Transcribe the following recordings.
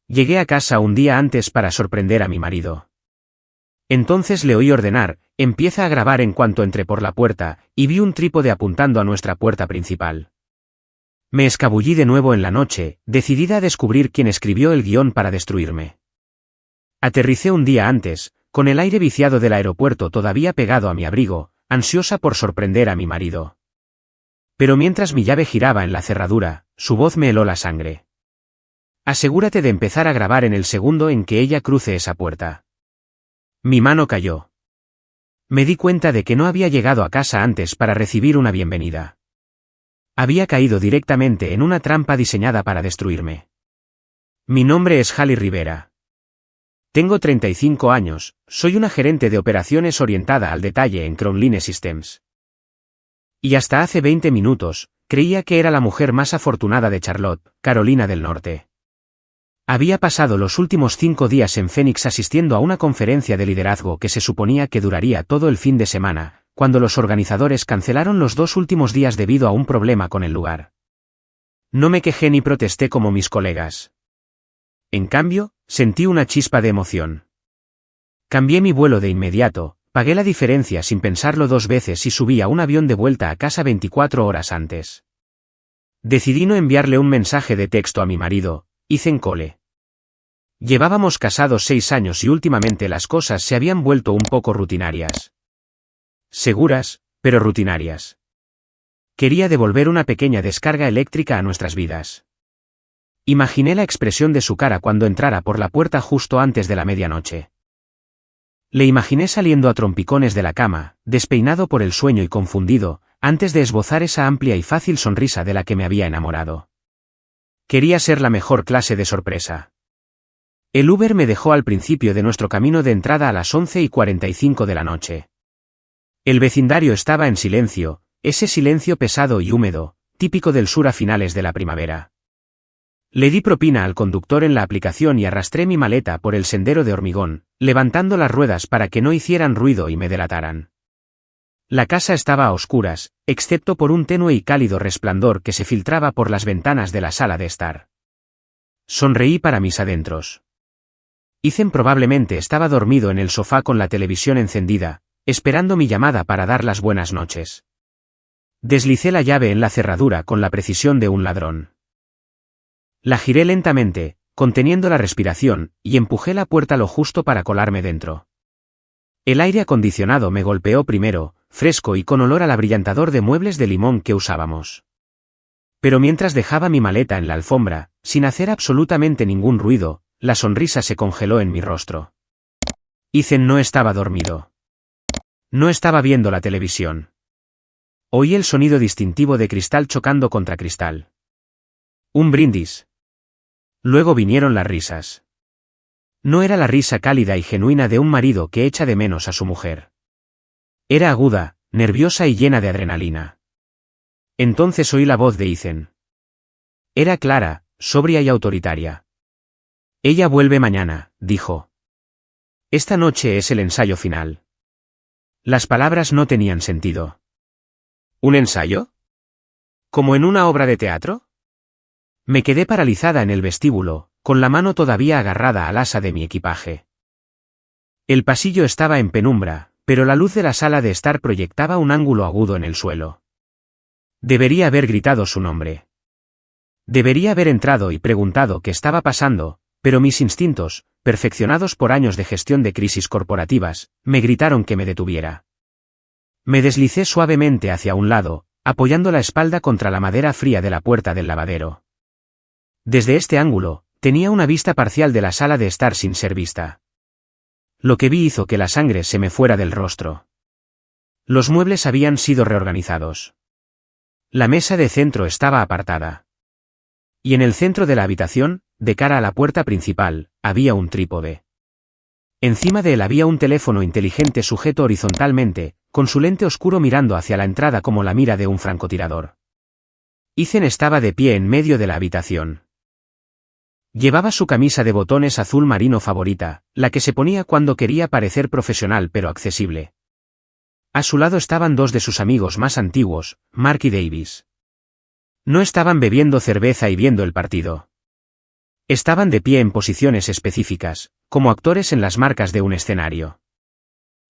Llegué a casa un día antes para sorprender a mi marido. Entonces le oí ordenar, empieza a grabar en cuanto entré por la puerta, y vi un trípode apuntando a nuestra puerta principal. Me escabullí de nuevo en la noche, decidida a descubrir quién escribió el guión para destruirme. Aterricé un día antes, con el aire viciado del aeropuerto todavía pegado a mi abrigo, ansiosa por sorprender a mi marido. Pero mientras mi llave giraba en la cerradura, su voz me heló la sangre. Asegúrate de empezar a grabar en el segundo en que ella cruce esa puerta. Mi mano cayó. Me di cuenta de que no había llegado a casa antes para recibir una bienvenida. Había caído directamente en una trampa diseñada para destruirme. Mi nombre es Halle Rivera. Tengo 35 años, soy una gerente de operaciones orientada al detalle en Crown Line Systems. Y hasta hace 20 minutos, creía que era la mujer más afortunada de Charlotte, Carolina del Norte. Había pasado los últimos 5 días en Phoenix asistiendo a una conferencia de liderazgo que se suponía que duraría todo el fin de semana, cuando los organizadores cancelaron los 2 últimos días debido a un problema con el lugar. No me quejé ni protesté como mis colegas. En cambio, sentí una chispa de emoción. Cambié mi vuelo de inmediato, pagué la diferencia sin pensarlo 2 veces y subí a un avión de vuelta a casa 24 horas antes. Decidí no enviarle un mensaje de texto a mi marido, Ethan Cole. Llevábamos casados 6 años y últimamente las cosas se habían vuelto un poco rutinarias. Seguras, pero rutinarias. Quería devolver una pequeña descarga eléctrica a nuestras vidas. Imaginé la expresión de su cara cuando entrara por la puerta justo antes de la medianoche. Le imaginé saliendo a trompicones de la cama, despeinado por el sueño y confundido, antes de esbozar esa amplia y fácil sonrisa de la que me había enamorado. Quería ser la mejor clase de sorpresa. El Uber me dejó al principio de nuestro camino de entrada a las 11:45 de la noche. El vecindario estaba en silencio, ese silencio pesado y húmedo, típico del sur a finales de la primavera. Le di propina al conductor en la aplicación y arrastré mi maleta por el sendero de hormigón, levantando las ruedas para que no hicieran ruido y me delataran. La casa estaba a oscuras, excepto por un tenue y cálido resplandor que se filtraba por las ventanas de la sala de estar. Sonreí para mis adentros. Ethan probablemente estaba dormido en el sofá con la televisión encendida, esperando mi llamada para dar las buenas noches. Deslicé la llave en la cerradura con la precisión de un ladrón. La giré lentamente, conteniendo la respiración, y empujé la puerta lo justo para colarme dentro. El aire acondicionado me golpeó primero, fresco y con olor al abrillantador de muebles de limón que usábamos. Pero mientras dejaba mi maleta en la alfombra, sin hacer absolutamente ningún ruido, la sonrisa se congeló en mi rostro. Ethan no estaba dormido. No estaba viendo la televisión. Oí el sonido distintivo de cristal chocando contra cristal. Un brindis. Luego vinieron las risas. No era la risa cálida y genuina de un marido que echa de menos a su mujer. Era aguda, nerviosa y llena de adrenalina. Entonces oí la voz de Ethan. Era clara, sobria y autoritaria. Ella vuelve mañana, dijo. Esta noche es el ensayo final. Las palabras no tenían sentido. ¿Un ensayo? ¿Como en una obra de teatro? Me quedé paralizada en el vestíbulo, con la mano todavía agarrada al asa de mi equipaje. El pasillo estaba en penumbra, pero la luz de la sala de estar proyectaba un ángulo agudo en el suelo. Debería haber gritado su nombre. Debería haber entrado y preguntado qué estaba pasando, pero mis instintos, perfeccionados por años de gestión de crisis corporativas, me gritaron que me detuviera. Me deslicé suavemente hacia un lado, apoyando la espalda contra la madera fría de la puerta del lavadero. Desde este ángulo, tenía una vista parcial de la sala de estar sin ser vista. Lo que vi hizo que la sangre se me fuera del rostro. Los muebles habían sido reorganizados. La mesa de centro estaba apartada. Y en el centro de la habitación, de cara a la puerta principal, había un trípode. Encima de él había un teléfono inteligente sujeto horizontalmente, con su lente oscuro mirando hacia la entrada como la mira de un francotirador. Ethan estaba de pie en medio de la habitación. Llevaba su camisa de botones azul marino favorita, la que se ponía cuando quería parecer profesional pero accesible. A su lado estaban 2 de sus amigos más antiguos, Mark y Davis. No estaban bebiendo cerveza y viendo el partido. Estaban de pie en posiciones específicas, como actores en las marcas de un escenario.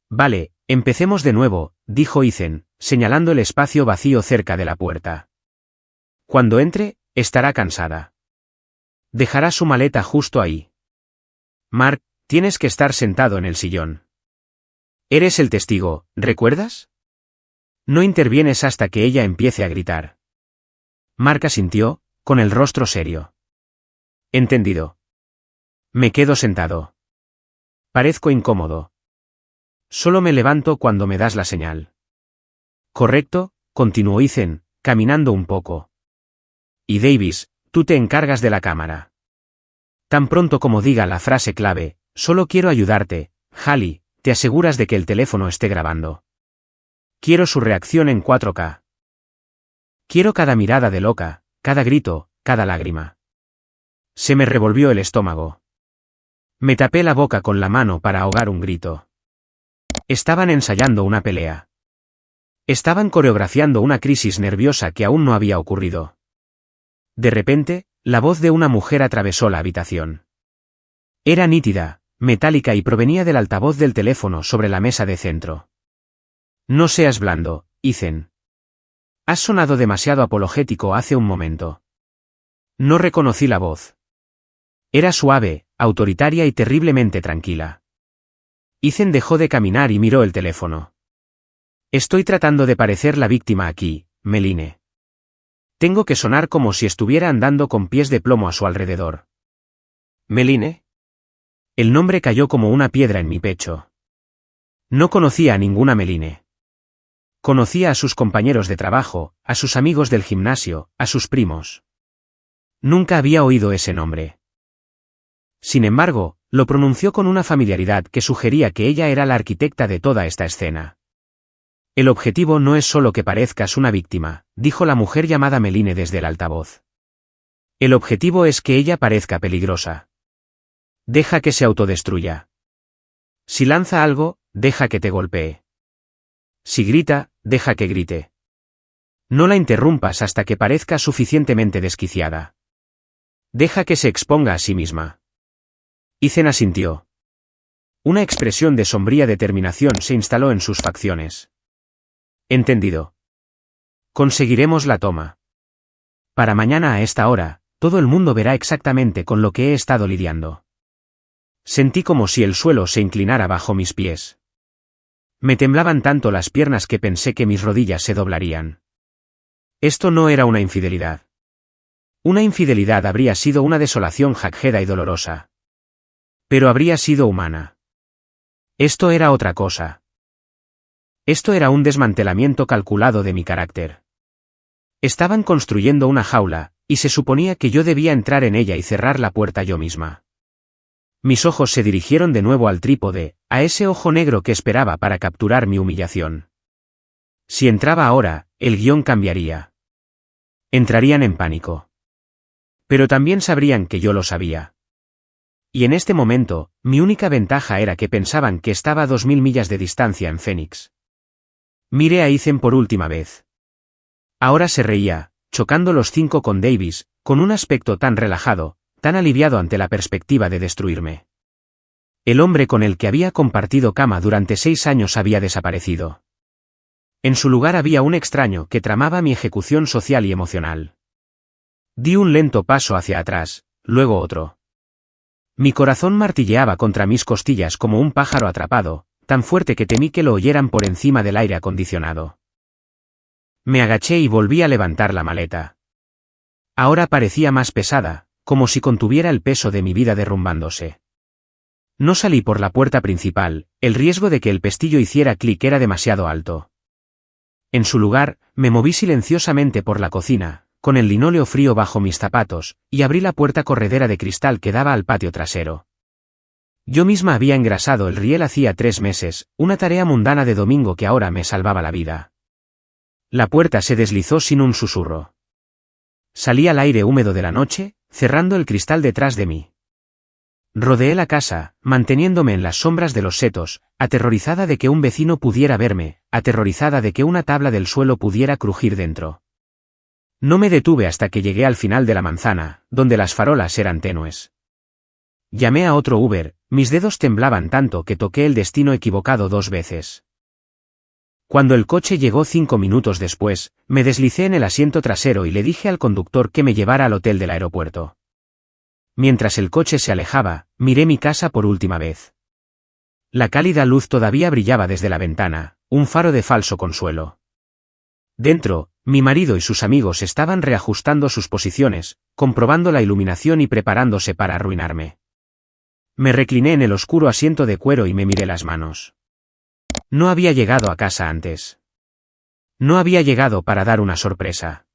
Vale, empecemos de nuevo, dijo Ethan, señalando el espacio vacío cerca de la puerta. Cuando entre, estará cansada. Dejará su maleta justo ahí. Mark, tienes que estar sentado en el sillón. Eres el testigo, ¿recuerdas? No intervienes hasta que ella empiece a gritar. Mark asintió, con el rostro serio. Entendido. Me quedo sentado. Parezco incómodo. Solo me levanto cuando me das la señal. Correcto, continuó Ethan, caminando un poco. Y Davis, tú te encargas de la cámara. Tan pronto como diga la frase clave, solo quiero ayudarte, Hallie, te aseguras de que el teléfono esté grabando. Quiero su reacción en 4K. Quiero cada mirada de loca, cada grito, cada lágrima. Se me revolvió el estómago. Me tapé la boca con la mano para ahogar un grito. Estaban ensayando una pelea. Estaban coreografiando una crisis nerviosa que aún no había ocurrido. De repente, la voz de una mujer atravesó la habitación. Era nítida, metálica y provenía del altavoz del teléfono sobre la mesa de centro. No seas blando, Ethan. Has sonado demasiado apologético hace un momento. No reconocí la voz. Era suave, autoritaria y terriblemente tranquila. Ethan dejó de caminar y miró el teléfono. Estoy tratando de parecer la víctima aquí, Meline. Tengo que sonar como si estuviera andando con pies de plomo a su alrededor. ¿Meline? El nombre cayó como una piedra en mi pecho. No conocía a ninguna Meline. Conocía a sus compañeros de trabajo, a sus amigos del gimnasio, a sus primos. Nunca había oído ese nombre. Sin embargo, lo pronunció con una familiaridad que sugería que ella era la arquitecta de toda esta escena. El objetivo no es solo que parezcas una víctima, dijo la mujer llamada Meline desde el altavoz. El objetivo es que ella parezca peligrosa. Deja que se autodestruya. Si lanza algo, deja que te golpee. Si grita, deja que grite. No la interrumpas hasta que parezca suficientemente desquiciada. Deja que se exponga a sí misma. Ethan asintió. Una expresión de sombría determinación se instaló en sus facciones. Entendido. Conseguiremos la toma. Para mañana a esta hora, todo el mundo verá exactamente con lo que he estado lidiando. Sentí como si el suelo se inclinara bajo mis pies. Me temblaban tanto las piernas que pensé que mis rodillas se doblarían. Esto no era una infidelidad. Una infidelidad habría sido una desolación jaqueda y dolorosa. Pero habría sido humana. Esto era otra cosa. Esto era un desmantelamiento calculado de mi carácter. Estaban construyendo una jaula, y se suponía que yo debía entrar en ella y cerrar la puerta yo misma. Mis ojos se dirigieron de nuevo al trípode, a ese ojo negro que esperaba para capturar mi humillación. Si entraba ahora, el guión cambiaría. Entrarían en pánico. Pero también sabrían que yo lo sabía. Y en este momento, mi única ventaja era que pensaban que estaba a 2000 millas de distancia en Phoenix. Miré a Ethan por última vez. Ahora se reía, chocando los 5 con Davis, con un aspecto tan relajado, tan aliviado ante la perspectiva de destruirme. El hombre con el que había compartido cama durante 6 años había desaparecido. En su lugar había un extraño que tramaba mi ejecución social y emocional. Di un lento paso hacia atrás, luego otro. Mi corazón martilleaba contra mis costillas como un pájaro atrapado, tan fuerte que temí que lo oyeran por encima del aire acondicionado. Me agaché y volví a levantar la maleta. Ahora parecía más pesada, como si contuviera el peso de mi vida derrumbándose. No salí por la puerta principal, el riesgo de que el pestillo hiciera clic era demasiado alto. En su lugar, me moví silenciosamente por la cocina, con el linóleo frío bajo mis zapatos, y abrí la puerta corredera de cristal que daba al patio trasero. Yo misma había engrasado el riel hacía 3 meses, una tarea mundana de domingo que ahora me salvaba la vida. La puerta se deslizó sin un susurro. Salí al aire húmedo de la noche, cerrando el cristal detrás de mí. Rodeé la casa, manteniéndome en las sombras de los setos, aterrorizada de que un vecino pudiera verme, aterrorizada de que una tabla del suelo pudiera crujir dentro. No me detuve hasta que llegué al final de la manzana, donde las farolas eran tenues. Llamé a otro Uber, mis dedos temblaban tanto que toqué el destino equivocado 2 veces. Cuando el coche llegó 5 minutos después, me deslicé en el asiento trasero y le dije al conductor que me llevara al hotel del aeropuerto. Mientras el coche se alejaba, miré mi casa por última vez. La cálida luz todavía brillaba desde la ventana, un faro de falso consuelo. Dentro, mi marido y sus amigos estaban reajustando sus posiciones, comprobando la iluminación y preparándose para arruinarme. Me recliné en el oscuro asiento de cuero y me miré las manos. No había llegado a casa antes. No había llegado para dar una sorpresa.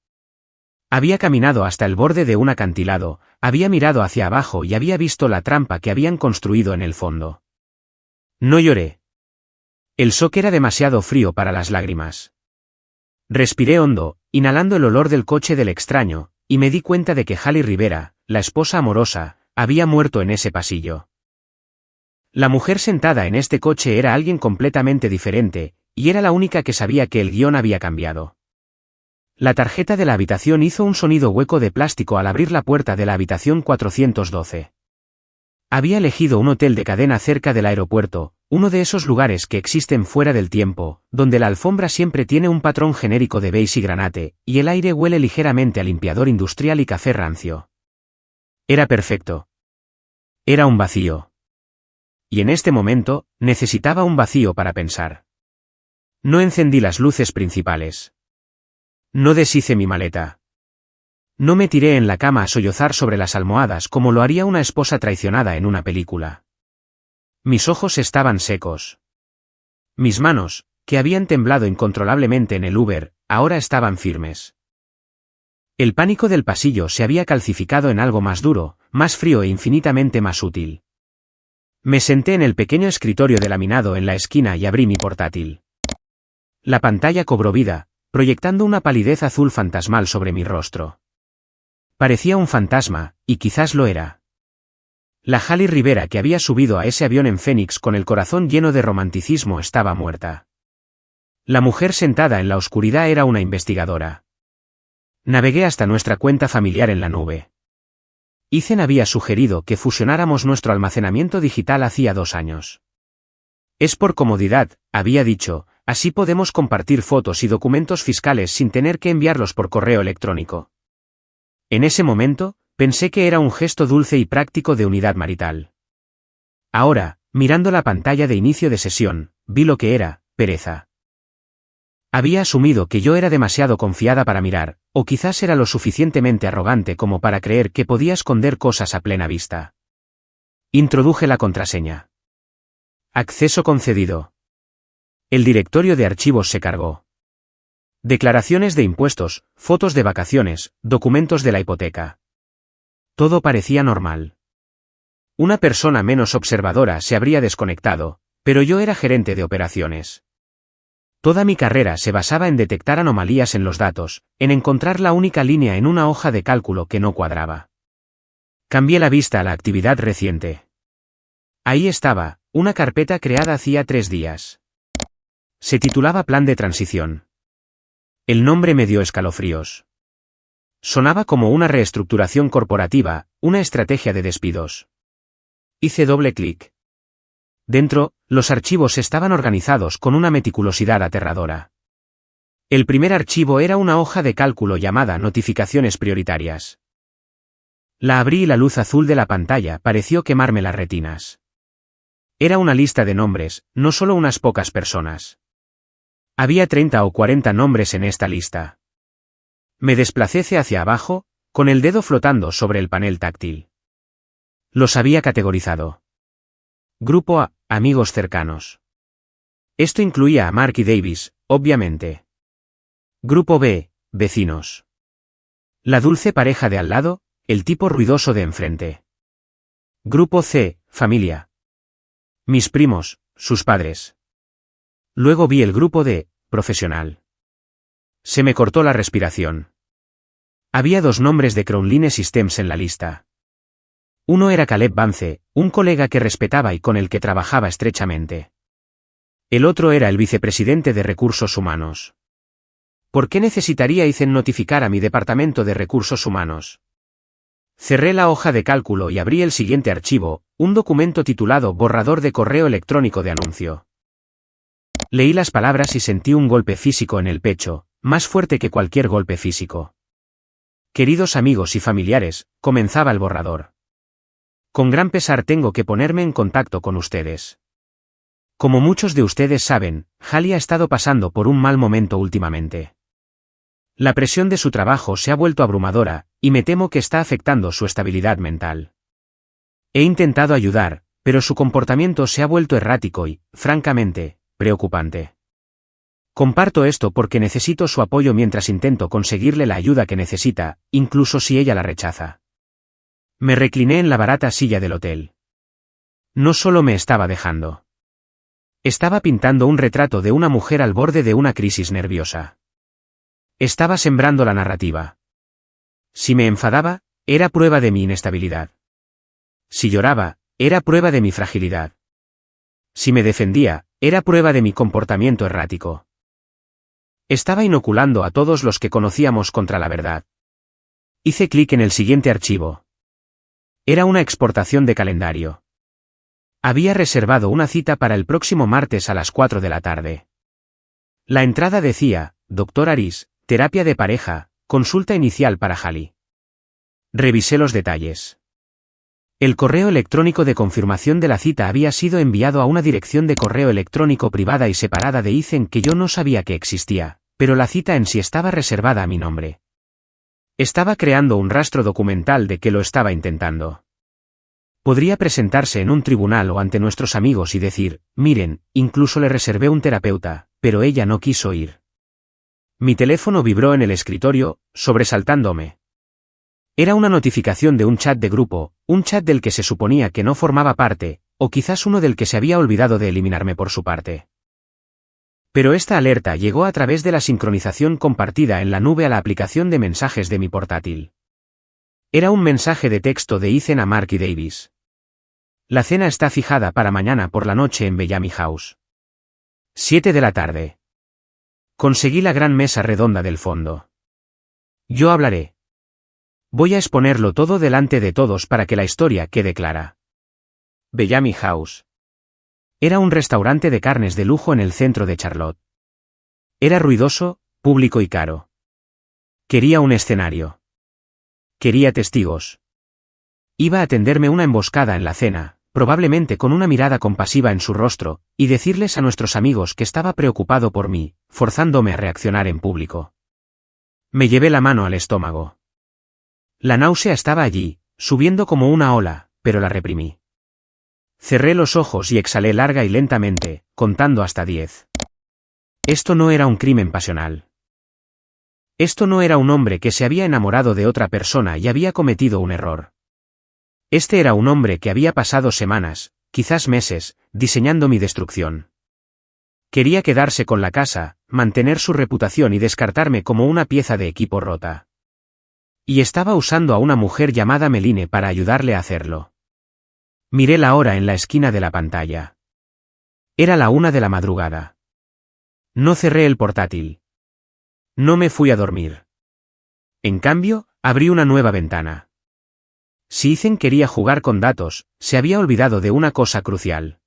Había caminado hasta el borde de un acantilado, había mirado hacia abajo y había visto la trampa que habían construido en el fondo. No lloré. El shock era demasiado frío para las lágrimas. Respiré hondo, inhalando el olor del coche del extraño, y me di cuenta de que Hailey Rivera, la esposa amorosa, había muerto en ese pasillo. La mujer sentada en este coche era alguien completamente diferente, y era la única que sabía que el guión había cambiado. La tarjeta de la habitación hizo un sonido hueco de plástico al abrir la puerta de la habitación 412. Había elegido un hotel de cadena cerca del aeropuerto, uno de esos lugares que existen fuera del tiempo, donde la alfombra siempre tiene un patrón genérico de beige y granate, y el aire huele ligeramente a limpiador industrial y café rancio. Era perfecto. Era un vacío. Y en este momento, necesitaba un vacío para pensar. No encendí las luces principales. No deshice mi maleta. No me tiré en la cama a sollozar sobre las almohadas como lo haría una esposa traicionada en una película. Mis ojos estaban secos. Mis manos, que habían temblado incontrolablemente en el Uber, ahora estaban firmes. El pánico del pasillo se había calcificado en algo más duro, más frío e infinitamente más útil. Me senté en el pequeño escritorio de laminado en la esquina y abrí mi portátil. La pantalla cobró vida, proyectando una palidez azul fantasmal sobre mi rostro. Parecía un fantasma, y quizás lo era. La Hailey Rivera que había subido a ese avión en Phoenix con el corazón lleno de romanticismo estaba muerta. La mujer sentada en la oscuridad era una investigadora. Navegué hasta nuestra cuenta familiar en la nube. Ethan había sugerido que fusionáramos nuestro almacenamiento digital hacía 2 años. Es por comodidad, había dicho, así podemos compartir fotos y documentos fiscales sin tener que enviarlos por correo electrónico. En ese momento, pensé que era un gesto dulce y práctico de unidad marital. Ahora, mirando la pantalla de inicio de sesión, vi lo que era, pereza. Había asumido que yo era demasiado confiada para mirar, o quizás era lo suficientemente arrogante como para creer que podía esconder cosas a plena vista. Introduje la contraseña. Acceso concedido. El directorio de archivos se cargó. Declaraciones de impuestos, fotos de vacaciones, documentos de la hipoteca. Todo parecía normal. Una persona menos observadora se habría desconectado, pero yo era gerente de operaciones. Toda mi carrera se basaba en detectar anomalías en los datos, en encontrar la única línea en una hoja de cálculo que no cuadraba. Cambié la vista a la actividad reciente. Ahí estaba, una carpeta creada hacía 3 días. Se titulaba Plan de Transición. El nombre me dio escalofríos. Sonaba como una reestructuración corporativa, una estrategia de despidos. Hice doble clic. Dentro, los archivos estaban organizados con una meticulosidad aterradora. El primer archivo era una hoja de cálculo llamada Notificaciones prioritarias. La abrí y la luz azul de la pantalla pareció quemarme las retinas. Era una lista de nombres, no solo unas pocas personas. Había 30 o 40 nombres en esta lista. Me desplacé hacia abajo, con el dedo flotando sobre el panel táctil. Los había categorizado. Grupo A, amigos cercanos. Esto incluía a Mark y Davis, obviamente. Grupo B, vecinos. La dulce pareja de al lado, el tipo ruidoso de enfrente. Grupo C, familia. Mis primos, sus padres. Luego vi el grupo D, profesional. Se me cortó la respiración. Había 2 nombres de Crownline Systems en la lista. Uno era Caleb Vance, un colega que respetaba y con el que trabajaba estrechamente. El otro era el vicepresidente de Recursos Humanos. ¿Por qué necesitaría Ethan notificar a mi departamento de recursos humanos? Cerré la hoja de cálculo y abrí el siguiente archivo, un documento titulado Borrador de correo electrónico de anuncio. Leí las palabras y sentí un golpe físico en el pecho, más fuerte que cualquier golpe físico. Queridos amigos y familiares, comenzaba el borrador. Con gran pesar tengo que ponerme en contacto con ustedes. Como muchos de ustedes saben, Hallie ha estado pasando por un mal momento últimamente. La presión de su trabajo se ha vuelto abrumadora, y me temo que está afectando su estabilidad mental. He intentado ayudar, pero su comportamiento se ha vuelto errático y, francamente, preocupante. Comparto esto porque necesito su apoyo mientras intento conseguirle la ayuda que necesita, incluso si ella la rechaza. Me recliné en la barata silla del hotel. No solo me estaba dejando. Estaba pintando un retrato de una mujer al borde de una crisis nerviosa. Estaba sembrando la narrativa. Si me enfadaba, era prueba de mi inestabilidad. Si lloraba, era prueba de mi fragilidad. Si me defendía, era prueba de mi comportamiento errático. Estaba inoculando a todos los que conocíamos contra la verdad. Hice clic en el siguiente archivo. Era una exportación de calendario. Había reservado una cita para el próximo martes a las 4 de la tarde. La entrada decía, Dr. Aris, terapia de pareja, consulta inicial para Hallie. Revisé los detalles. El correo electrónico de confirmación de la cita había sido enviado a una dirección de correo electrónico privada y separada de Ethan que yo no sabía que existía, pero la cita en sí estaba reservada a mi nombre. Estaba creando un rastro documental de que lo estaba intentando. Podría presentarse en un tribunal o ante nuestros amigos y decir, miren, incluso le reservé un terapeuta, pero ella no quiso ir. Mi teléfono vibró en el escritorio, sobresaltándome. Era una notificación de un chat de grupo, un chat del que se suponía que no formaba parte, o quizás uno del que se había olvidado de eliminarme por su parte. Pero esta alerta llegó a través de la sincronización compartida en la nube a la aplicación de mensajes de mi portátil. Era un mensaje de texto de Ethan a Mark y Davis. La cena está fijada para mañana por la noche en Bellamy House. 7 de la tarde. Conseguí la gran mesa redonda del fondo. Yo hablaré. Voy a exponerlo todo delante de todos para que la historia quede clara. Bellamy House. Era un restaurante de carnes de lujo en el centro de Charlotte. Era ruidoso, público y caro. Quería un escenario. Quería testigos. Iba a tenderme una emboscada en la cena, probablemente con una mirada compasiva en su rostro, y decirles a nuestros amigos que estaba preocupado por mí, forzándome a reaccionar en público. Me llevé la mano al estómago. La náusea estaba allí, subiendo como una ola, pero la reprimí. Cerré los ojos y exhalé larga y lentamente, contando hasta 10. Esto no era un crimen pasional. Esto no era un hombre que se había enamorado de otra persona y había cometido un error. Este era un hombre que había pasado semanas, quizás meses, diseñando mi destrucción. Quería quedarse con la casa, mantener su reputación y descartarme como una pieza de equipo rota. Y estaba usando a una mujer llamada Meline para ayudarle a hacerlo. Miré la hora en la esquina de la pantalla. Era la 1 de la madrugada. No cerré el portátil. No me fui a dormir. En cambio, abrí una nueva ventana. Si Ethan quería jugar con datos, se había olvidado de una cosa crucial.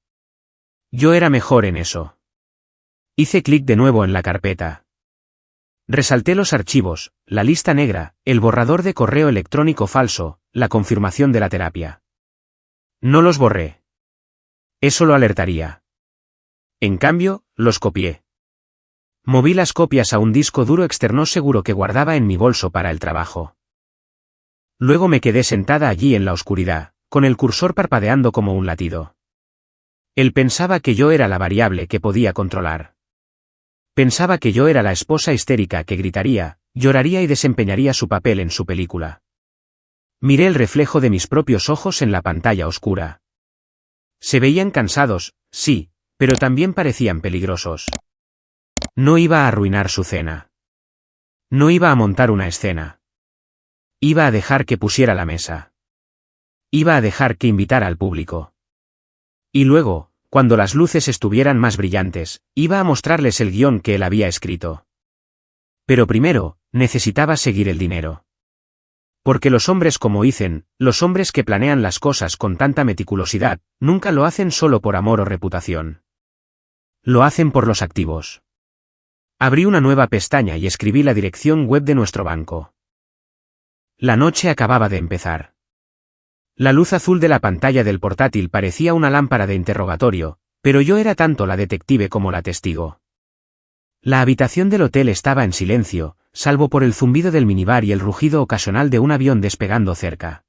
Yo era mejor en eso. Hice clic de nuevo en la carpeta. Resalté los archivos, la lista negra, el borrador de correo electrónico falso, la confirmación de la terapia. No los borré. Eso lo alertaría. En cambio, los copié. Moví las copias a un disco duro externo seguro que guardaba en mi bolso para el trabajo. Luego me quedé sentada allí en la oscuridad, con el cursor parpadeando como un latido. Él pensaba que yo era la variable que podía controlar. Pensaba que yo era la esposa histérica que gritaría, lloraría y desempeñaría su papel en su película. Miré el reflejo de mis propios ojos en la pantalla oscura. Se veían cansados, sí, pero también parecían peligrosos. No iba a arruinar su cena. No iba a montar una escena. Iba a dejar que pusiera la mesa. Iba a dejar que invitara al público. Y luego, cuando las luces estuvieran más brillantes, iba a mostrarles el guión que él había escrito. Pero primero, necesitaba seguir el dinero. Porque los hombres como Ethan, los hombres que planean las cosas con tanta meticulosidad, nunca lo hacen solo por amor o reputación. Lo hacen por los activos. Abrí una nueva pestaña y escribí la dirección web de nuestro banco. La noche acababa de empezar. La luz azul de la pantalla del portátil parecía una lámpara de interrogatorio, pero yo era tanto la detective como la testigo. La habitación del hotel estaba en silencio, salvo por el zumbido del minibar y el rugido ocasional de un avión despegando cerca.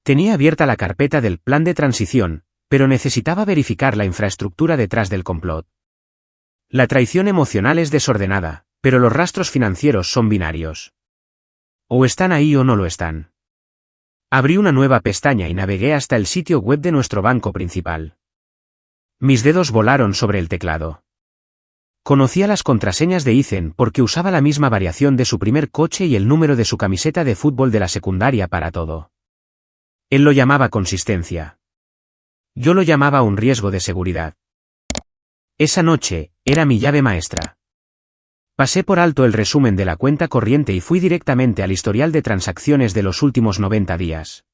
Tenía abierta la carpeta del plan de transición, pero necesitaba verificar la infraestructura detrás del complot. La traición emocional es desordenada, pero los rastros financieros son binarios. O están ahí o no lo están. Abrí una nueva pestaña y navegué hasta el sitio web de nuestro banco principal. Mis dedos volaron sobre el teclado. Conocía las contraseñas de Ethan porque usaba la misma variación de su primer coche y el número de su camiseta de fútbol de la secundaria para todo. Él lo llamaba consistencia. Yo lo llamaba un riesgo de seguridad. Esa noche, era mi llave maestra. Pasé por alto el resumen de la cuenta corriente y fui directamente al historial de transacciones de los últimos 90 días.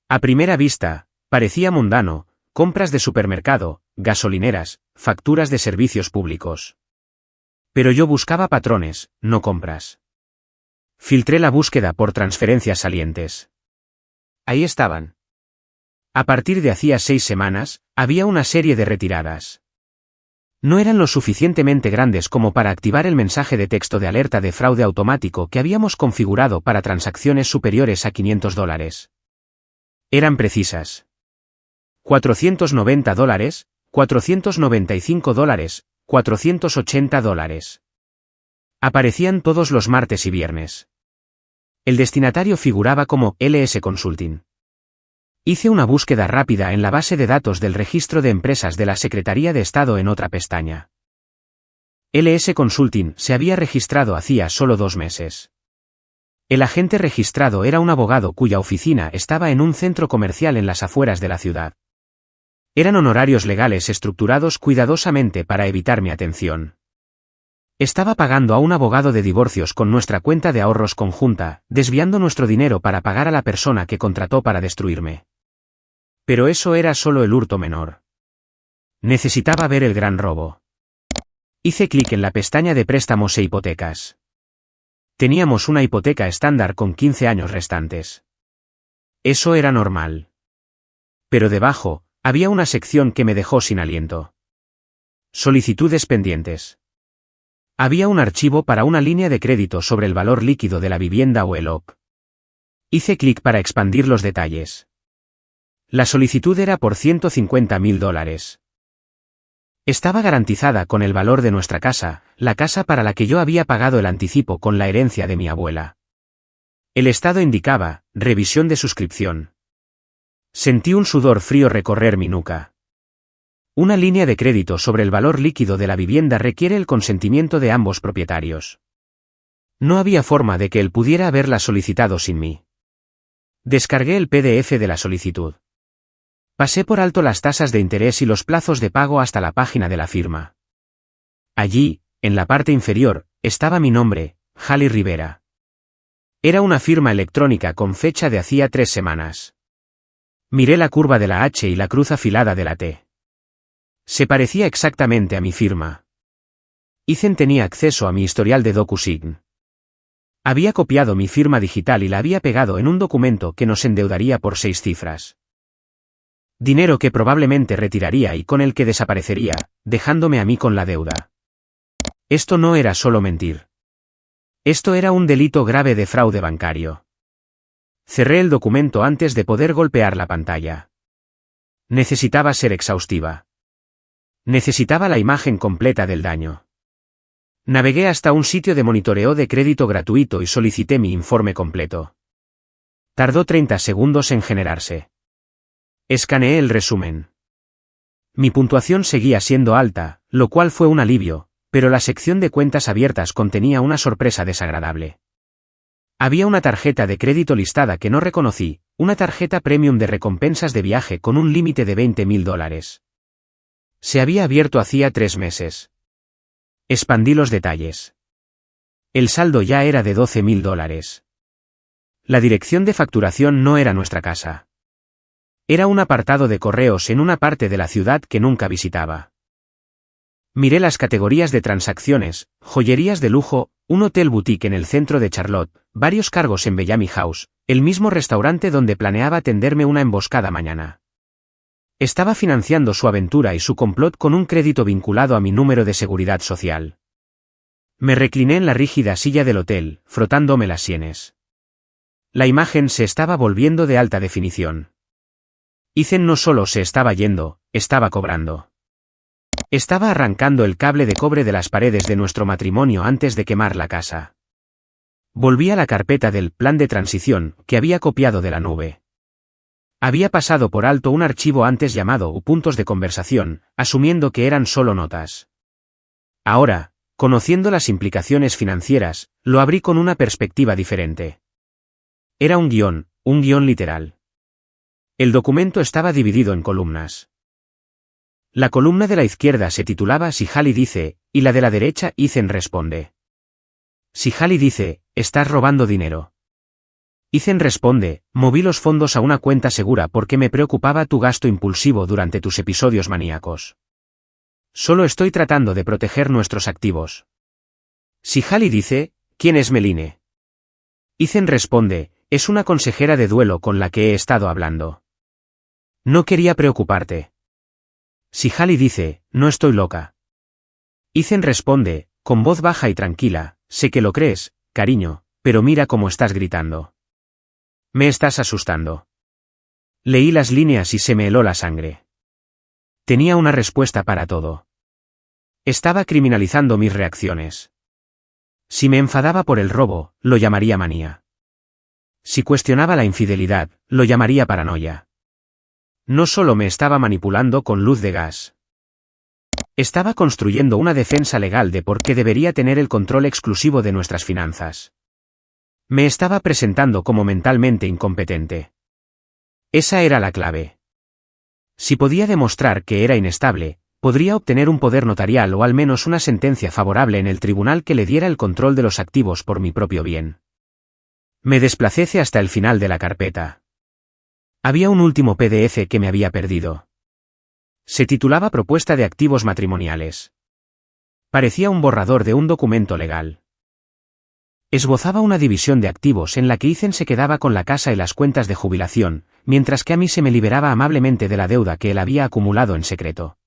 A primera vista, parecía mundano: compras de supermercado, gasolineras, facturas de servicios públicos. Pero yo buscaba patrones, no compras. Filtré la búsqueda por transferencias salientes. Ahí estaban. A partir de hacía 6 semanas, había una serie de retiradas. No eran lo suficientemente grandes como para activar el mensaje de texto de alerta de fraude automático que habíamos configurado para transacciones superiores a $500. Eran precisas. $490, $495, $480. Aparecían todos los martes y viernes. El destinatario figuraba como LS Consulting. Hice una búsqueda rápida en la base de datos del registro de empresas de la Secretaría de Estado en otra pestaña. LS Consulting se había registrado hacía solo 2 meses. El agente registrado era un abogado cuya oficina estaba en un centro comercial en las afueras de la ciudad. Eran honorarios legales estructurados cuidadosamente para evitar mi atención. Estaba pagando a un abogado de divorcios con nuestra cuenta de ahorros conjunta, desviando nuestro dinero para pagar a la persona que contrató para destruirme. Pero eso era solo el hurto menor. Necesitaba ver el gran robo. Hice clic en la pestaña de préstamos e hipotecas. Teníamos una hipoteca estándar con 15 años restantes. Eso era normal. Pero debajo, había una sección que me dejó sin aliento. Solicitudes pendientes. Había un archivo para una línea de crédito sobre el valor líquido de la vivienda o el OP. Hice clic para expandir los detalles. La solicitud era por $150.000. Estaba garantizada con el valor de nuestra casa, la casa para la que yo había pagado el anticipo con la herencia de mi abuela. El estado indicaba: revisión de suscripción. Sentí un sudor frío recorrer mi nuca. Una línea de crédito sobre el valor líquido de la vivienda requiere el consentimiento de ambos propietarios. No había forma de que él pudiera haberla solicitado sin mí. Descargué el PDF de la solicitud. Pasé por alto las tasas de interés y los plazos de pago hasta la página de la firma. Allí, en la parte inferior, estaba mi nombre, Halley Rivera. Era una firma electrónica con fecha de hacía 3 semanas. Miré la curva de la H y la cruz afilada de la T. Se parecía exactamente a mi firma. Ethan tenía acceso a mi historial de DocuSign. Había copiado mi firma digital y la había pegado en un documento que nos endeudaría por 6 cifras. Dinero que probablemente retiraría y con el que desaparecería, dejándome a mí con la deuda. Esto no era solo mentir. Esto era un delito grave de fraude bancario. Cerré el documento antes de poder golpear la pantalla. Necesitaba ser exhaustiva. Necesitaba la imagen completa del daño. Navegué hasta un sitio de monitoreo de crédito gratuito y solicité mi informe completo. Tardó 30 segundos en generarse. Escaneé el resumen. Mi puntuación seguía siendo alta, lo cual fue un alivio, pero la sección de cuentas abiertas contenía una sorpresa desagradable. Había una tarjeta de crédito listada que no reconocí, una tarjeta premium de recompensas de viaje con un límite de $20.000. Se había abierto hacía 3 meses. Expandí los detalles. El saldo ya era de $12.000. La dirección de facturación no era nuestra casa. Era un apartado de correos en una parte de la ciudad que nunca visitaba. Miré las categorías de transacciones: joyerías de lujo, un hotel boutique en el centro de Charlotte, varios cargos en Bellamy House, el mismo restaurante donde planeaba tenderme una emboscada mañana. Estaba financiando su aventura y su complot con un crédito vinculado a mi número de seguridad social. Me recliné en la rígida silla del hotel, frotándome las sienes. La imagen se estaba volviendo de alta definición. Ethan no solo se estaba yendo, estaba cobrando. Estaba arrancando el cable de cobre de las paredes de nuestro matrimonio antes de quemar la casa. Volví a la carpeta del plan de transición que había copiado de la nube. Había pasado por alto un archivo antes llamado puntos de conversación, asumiendo que eran solo notas. Ahora, conociendo las implicaciones financieras, lo abrí con una perspectiva diferente. Era un guión literal. El documento estaba dividido en columnas. La columna de la izquierda se titulaba Si Hallie dice, y la de la derecha Ethan responde. Si Hallie dice, estás robando dinero. Ethan responde, moví los fondos a una cuenta segura porque me preocupaba tu gasto impulsivo durante tus episodios maníacos. Solo estoy tratando de proteger nuestros activos. Si Hallie dice, ¿quién es Meline? Ethan responde, es una consejera de duelo con la que he estado hablando. No quería preocuparte. Si Hallie dice, no estoy loca. Ethan responde, con voz baja y tranquila, sé que lo crees, cariño, pero mira cómo estás gritando. Me estás asustando. Leí las líneas y se me heló la sangre. Tenía una respuesta para todo. Estaba criminalizando mis reacciones. Si me enfadaba por el robo, lo llamaría manía. Si cuestionaba la infidelidad, lo llamaría paranoia. No solo me estaba manipulando con luz de gas. Estaba construyendo una defensa legal de por qué debería tener el control exclusivo de nuestras finanzas. Me estaba presentando como mentalmente incompetente. Esa era la clave. Si podía demostrar que era inestable, podría obtener un poder notarial o al menos una sentencia favorable en el tribunal que le diera el control de los activos por mi propio bien. Me desplacé hasta el final de la carpeta. Había un último PDF que me había perdido. Se titulaba Propuesta de activos matrimoniales. Parecía un borrador de un documento legal. Esbozaba una división de activos en la que Ethan se quedaba con la casa y las cuentas de jubilación, mientras que a mí se me liberaba amablemente de la deuda que él había acumulado en secreto.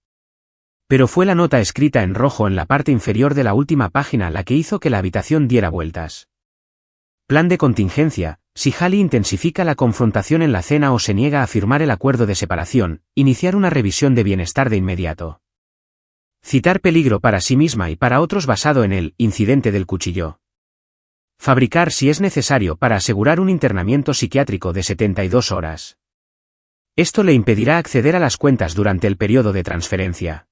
Pero fue la nota escrita en rojo en la parte inferior de la última página la que hizo que la habitación diera vueltas. Plan de contingencia: si Hallie intensifica la confrontación en la cena o se niega a firmar el acuerdo de separación, iniciar una revisión de bienestar de inmediato. Citar peligro para sí misma y para otros basado en el incidente del cuchillo. Fabricar si es necesario para asegurar un internamiento psiquiátrico de 72 horas. Esto le impedirá acceder a las cuentas durante el periodo de transferencia.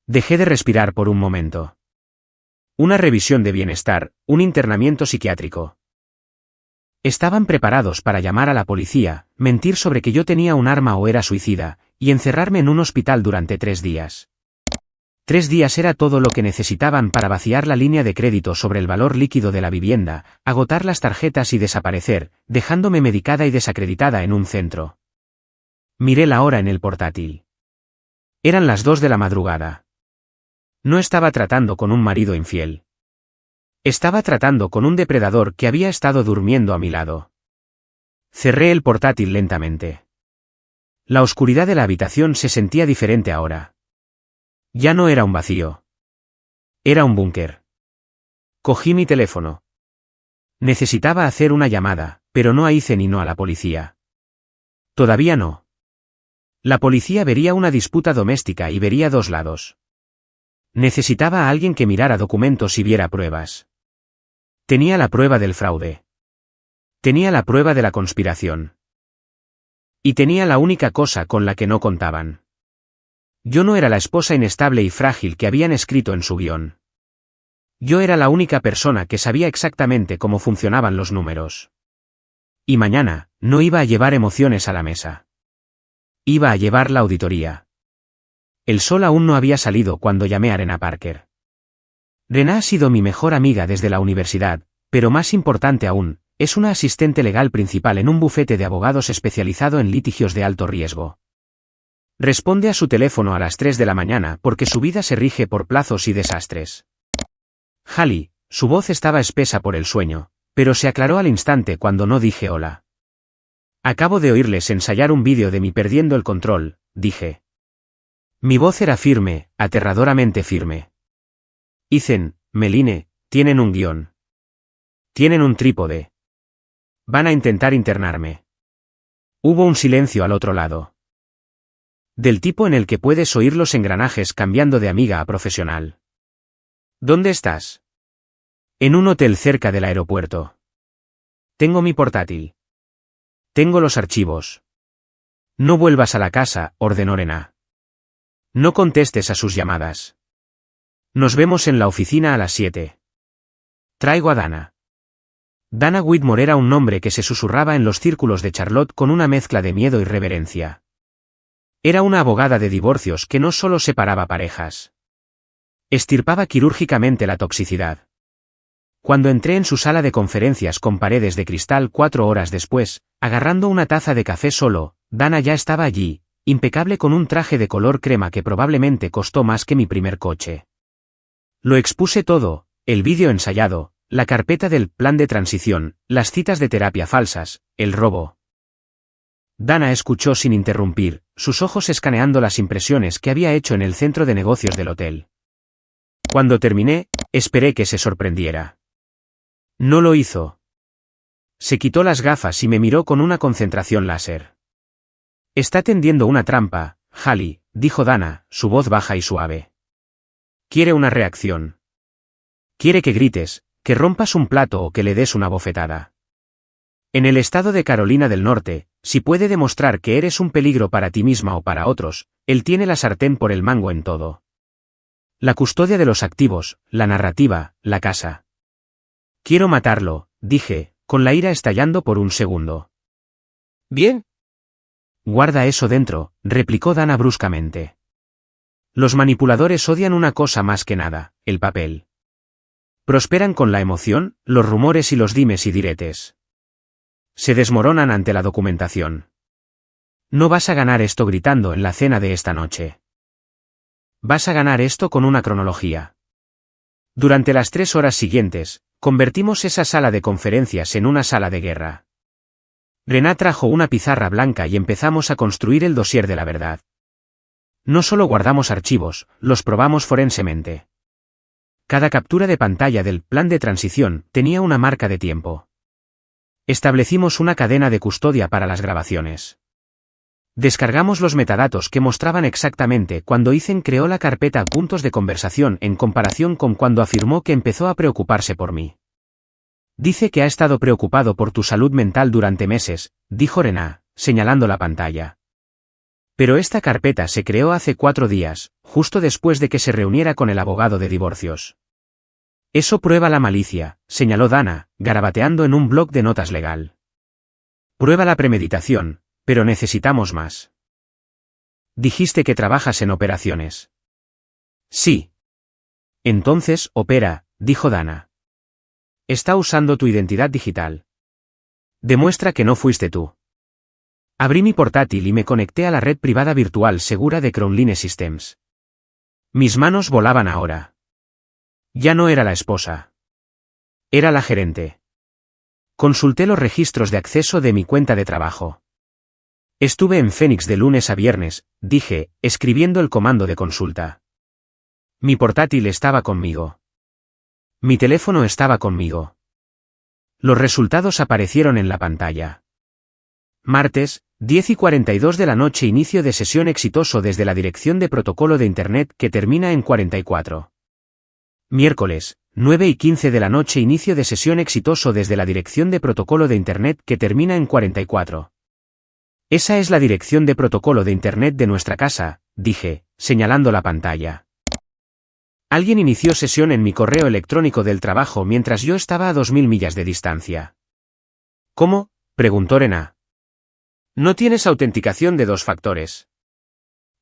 Dejé de respirar por un momento. Una revisión de bienestar, un internamiento psiquiátrico. Estaban preparados para llamar a la policía, mentir sobre que yo tenía un arma o era suicida, y encerrarme en un hospital durante 3 días. 3 días era todo lo que necesitaban para vaciar la línea de crédito sobre el valor líquido de la vivienda, agotar las tarjetas y desaparecer, dejándome medicada y desacreditada en un centro. Miré la hora en el portátil. Eran las 2 de la madrugada. No estaba tratando con un marido infiel. Estaba tratando con un depredador que había estado durmiendo a mi lado. Cerré el portátil lentamente. La oscuridad de la habitación se sentía diferente ahora. Ya no era un vacío. Era un búnker. Cogí mi teléfono. Necesitaba hacer una llamada, pero no a Ethan y no a la policía. Todavía no. La policía vería una disputa doméstica y vería 2 lados. Necesitaba a alguien que mirara documentos y viera pruebas. Tenía la prueba del fraude. Tenía la prueba de la conspiración. Y tenía la única cosa con la que no contaban. Yo no era la esposa inestable y frágil que habían escrito en su guión. Yo era la única persona que sabía exactamente cómo funcionaban los números. Y mañana, no iba a llevar emociones a la mesa. Iba a llevar la auditoría. El sol aún no había salido cuando llamé a Arena Parker. Rena ha sido mi mejor amiga desde la universidad, pero más importante aún, es una asistente legal principal en un bufete de abogados especializado en litigios de alto riesgo. Responde a su teléfono a las 3 de la mañana porque su vida se rige por plazos y desastres. Hallie, su voz estaba espesa por el sueño, pero se aclaró al instante cuando no dije hola. Acabo de oírles ensayar un vídeo de mí perdiendo el control, dije. Mi voz era firme, aterradoramente firme. Ethan, Meline, tienen un guión. Tienen un trípode. Van a intentar internarme. Hubo un silencio al otro lado. Del tipo en el que puedes oír los engranajes cambiando de amiga a profesional. ¿Dónde estás? En un hotel cerca del aeropuerto. Tengo mi portátil. Tengo los archivos. No vuelvas a la casa, ordenó Rena. No contestes a sus llamadas. Nos vemos en la oficina a las 7. Traigo a Dana. Dana Whitmore era un nombre que se susurraba en los círculos de Charlotte con una mezcla de miedo y reverencia. Era una abogada de divorcios que no solo separaba parejas. Estirpaba quirúrgicamente la toxicidad. Cuando entré en su sala de conferencias con paredes de cristal 4 horas después, agarrando una taza de café solo, Dana ya estaba allí, impecable con un traje de color crema que probablemente costó más que mi primer coche. Lo expuse todo, el vídeo ensayado, la carpeta del plan de transición, las citas de terapia falsas, el robo. Dana escuchó sin interrumpir, sus ojos escaneando las impresiones que había hecho en el centro de negocios del hotel. Cuando terminé, esperé que se sorprendiera. No lo hizo. Se quitó las gafas y me miró con una concentración láser. Está tendiendo una trampa, Hallie, dijo Dana, su voz baja y suave. Quiere una reacción. Quiere que grites, que rompas un plato o que le des una bofetada. En el estado de Carolina del Norte, si puede demostrar que eres un peligro para ti misma o para otros, él tiene la sartén por el mango en todo. La custodia de los activos, la narrativa, la casa. Quiero matarlo, dije, con la ira estallando por un segundo. Bien. Guarda eso dentro, replicó Dana bruscamente. Los manipuladores odian una cosa más que nada, el papel. Prosperan con la emoción, los rumores y los dimes y diretes. Se desmoronan ante la documentación. No vas a ganar esto gritando en la cena de esta noche. Vas a ganar esto con una cronología. Durante las 3 horas siguientes, convertimos esa sala de conferencias en una sala de guerra. Rena trajo una pizarra blanca y empezamos a construir el dossier de la verdad. No solo guardamos archivos, los probamos forensemente. Cada captura de pantalla del plan de transición tenía una marca de tiempo. Establecimos una cadena de custodia para las grabaciones. Descargamos los metadatos que mostraban exactamente cuando Ethan creó la carpeta puntos de conversación en comparación con cuando afirmó que empezó a preocuparse por mí. Dice que ha estado preocupado por tu salud mental durante meses, dijo Rena, señalando la pantalla. Pero esta carpeta se creó hace 4 días, justo después de que se reuniera con el abogado de divorcios. Eso prueba la malicia, señaló Dana, garabateando en un bloc de notas legal. Prueba la premeditación, pero necesitamos más. Dijiste que trabajas en operaciones. Sí. Entonces, opera, dijo Dana. Está usando tu identidad digital. Demuestra que no fuiste tú. Abrí mi portátil y me conecté a la red privada virtual segura de Crowline Systems. Mis manos volaban ahora. Ya no era la esposa. Era la gerente. Consulté los registros de acceso de mi cuenta de trabajo. Estuve en Phoenix de lunes a viernes, dije, escribiendo el comando de consulta. Mi portátil estaba conmigo. Mi teléfono estaba conmigo. Los resultados aparecieron en la pantalla. Martes, 10:42 de la noche, inicio de sesión exitoso desde la dirección de protocolo de Internet que termina en 44. Miércoles, 9:15 de la noche, inicio de sesión exitoso desde la dirección de protocolo de Internet que termina en 44. Esa es la dirección de protocolo de Internet de nuestra casa, dije, señalando la pantalla. Alguien inició sesión en mi correo electrónico del trabajo mientras yo estaba a 2000 millas de distancia. ¿Cómo?, preguntó Rena. ¿No tienes autenticación de 2 factores?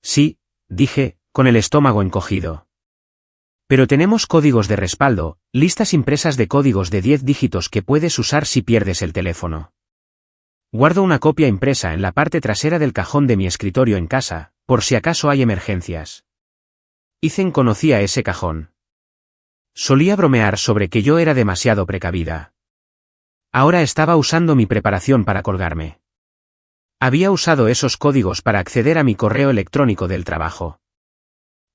Sí, dije, con el estómago encogido. Pero tenemos códigos de respaldo, listas impresas de códigos de 10 dígitos que puedes usar si pierdes el teléfono. Guardo una copia impresa en la parte trasera del cajón de mi escritorio en casa, por si acaso hay emergencias. Ethan conocía ese cajón. Solía bromear sobre que yo era demasiado precavida. Ahora estaba usando mi preparación para colgarme. Había usado esos códigos para acceder a mi correo electrónico del trabajo.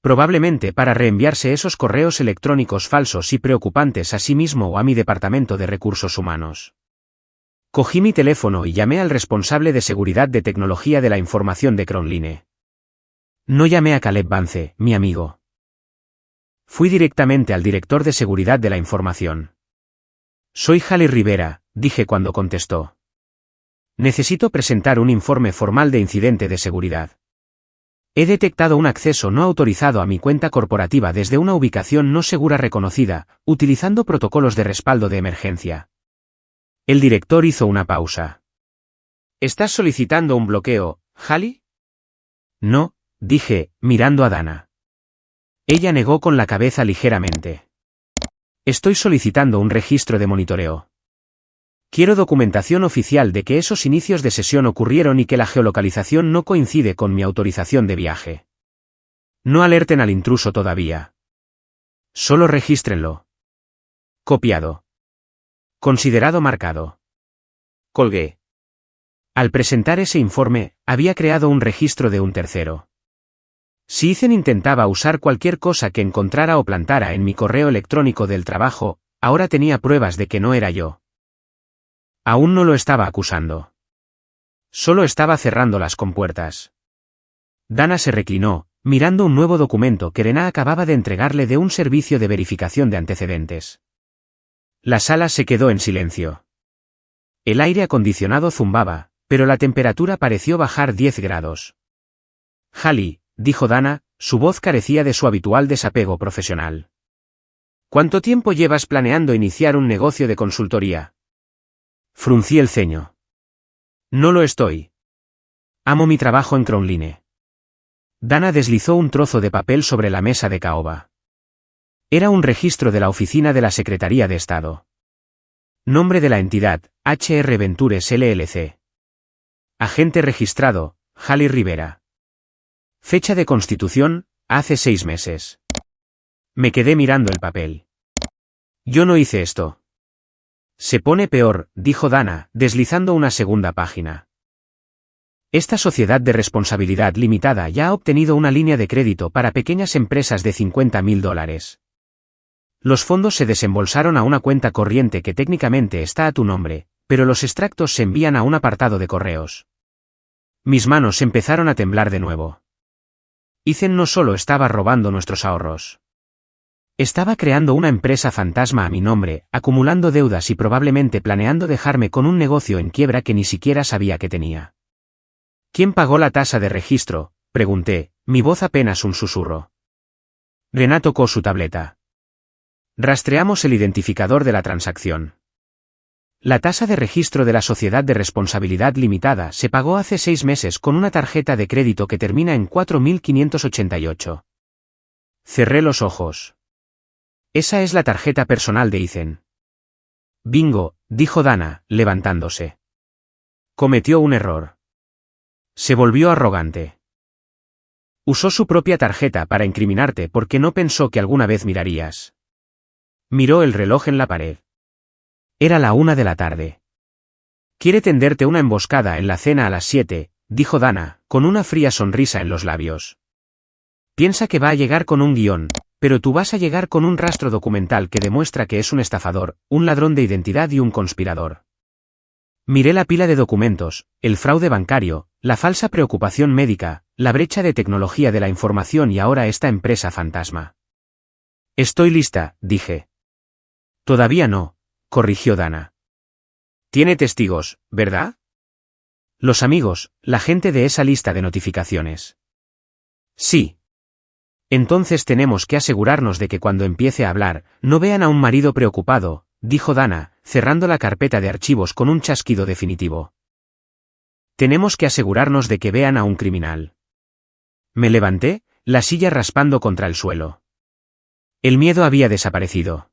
Probablemente para reenviarse esos correos electrónicos falsos y preocupantes a sí mismo o a mi departamento de recursos humanos. Cogí mi teléfono y llamé al responsable de seguridad de tecnología de la información de Crowdline. No llamé a Caleb Vance, mi amigo. Fui directamente al director de seguridad de la información. Soy Hallie Rivera, dije cuando contestó. Necesito presentar un informe formal de incidente de seguridad. He detectado un acceso no autorizado a mi cuenta corporativa desde una ubicación no segura reconocida, utilizando protocolos de respaldo de emergencia. El director hizo una pausa. ¿Estás solicitando un bloqueo, Hallie? No, dije, mirando a Dana. Ella negó con la cabeza ligeramente. Estoy solicitando un registro de monitoreo. Quiero documentación oficial de que esos inicios de sesión ocurrieron y que la geolocalización no coincide con mi autorización de viaje. No alerten al intruso todavía. Solo regístrenlo. Copiado. Considerado marcado. Colgué. Al presentar ese informe, había creado un registro de un tercero. Si Ethan intentaba usar cualquier cosa que encontrara o plantara en mi correo electrónico del trabajo, ahora tenía pruebas de que no era yo. Aún no lo estaba acusando. Solo estaba cerrando las compuertas. Dana se reclinó, mirando un nuevo documento que Rena acababa de entregarle de un servicio de verificación de antecedentes. La sala se quedó en silencio. El aire acondicionado zumbaba, pero la temperatura pareció bajar 10 grados. Hallie, dijo Dana, su voz carecía de su habitual desapego profesional. ¿Cuánto tiempo llevas planeando iniciar un negocio de consultoría? Fruncí el ceño. No lo estoy. Amo mi trabajo en Crowdline. Dana deslizó un trozo de papel sobre la mesa de caoba. Era un registro de la oficina de la Secretaría de Estado. Nombre de la entidad, HR Ventures LLC. Agente registrado, Hallie Rivera. Fecha de constitución, hace 6 meses. Me quedé mirando el papel. Yo no hice esto. Se pone peor, dijo Dana, deslizando una segunda página. Esta sociedad de responsabilidad limitada ya ha obtenido una línea de crédito para pequeñas empresas de $50.000. Los fondos se desembolsaron a una cuenta corriente que técnicamente está a tu nombre, pero los extractos se envían a un apartado de correos. Mis manos empezaron a temblar de nuevo. Ethan no solo estaba robando nuestros ahorros. Estaba creando una empresa fantasma a mi nombre, acumulando deudas y probablemente planeando dejarme con un negocio en quiebra que ni siquiera sabía que tenía. ¿Quién pagó la tasa de registro?, pregunté, mi voz apenas un susurro. Rena tocó su tableta. Rastreamos el identificador de la transacción. La tasa de registro de la Sociedad de Responsabilidad Limitada se pagó hace 6 meses con una tarjeta de crédito que termina en 4588. Cerré los ojos. Esa es la tarjeta personal de Ethan. Bingo, dijo Dana, levantándose. Cometió un error. Se volvió arrogante. Usó su propia tarjeta para incriminarte porque no pensó que alguna vez mirarías. Miró el reloj en la pared. Era la 1 de la tarde. Quiere tenderte una emboscada en la cena a las 7, dijo Dana, con una fría sonrisa en los labios. Piensa que va a llegar con un guión, pero tú vas a llegar con un rastro documental que demuestra que es un estafador, un ladrón de identidad y un conspirador. Miré la pila de documentos, el fraude bancario, la falsa preocupación médica, la brecha de tecnología de la información y ahora esta empresa fantasma. Estoy lista, dije. Todavía no, corrigió Dana. Tiene testigos, ¿verdad? Los amigos, la gente de esa lista de notificaciones. Sí. Entonces tenemos que asegurarnos de que cuando empiece a hablar, no vean a un marido preocupado, dijo Dana, cerrando la carpeta de archivos con un chasquido definitivo. Tenemos que asegurarnos de que vean a un criminal. Me levanté, la silla raspando contra el suelo. El miedo había desaparecido.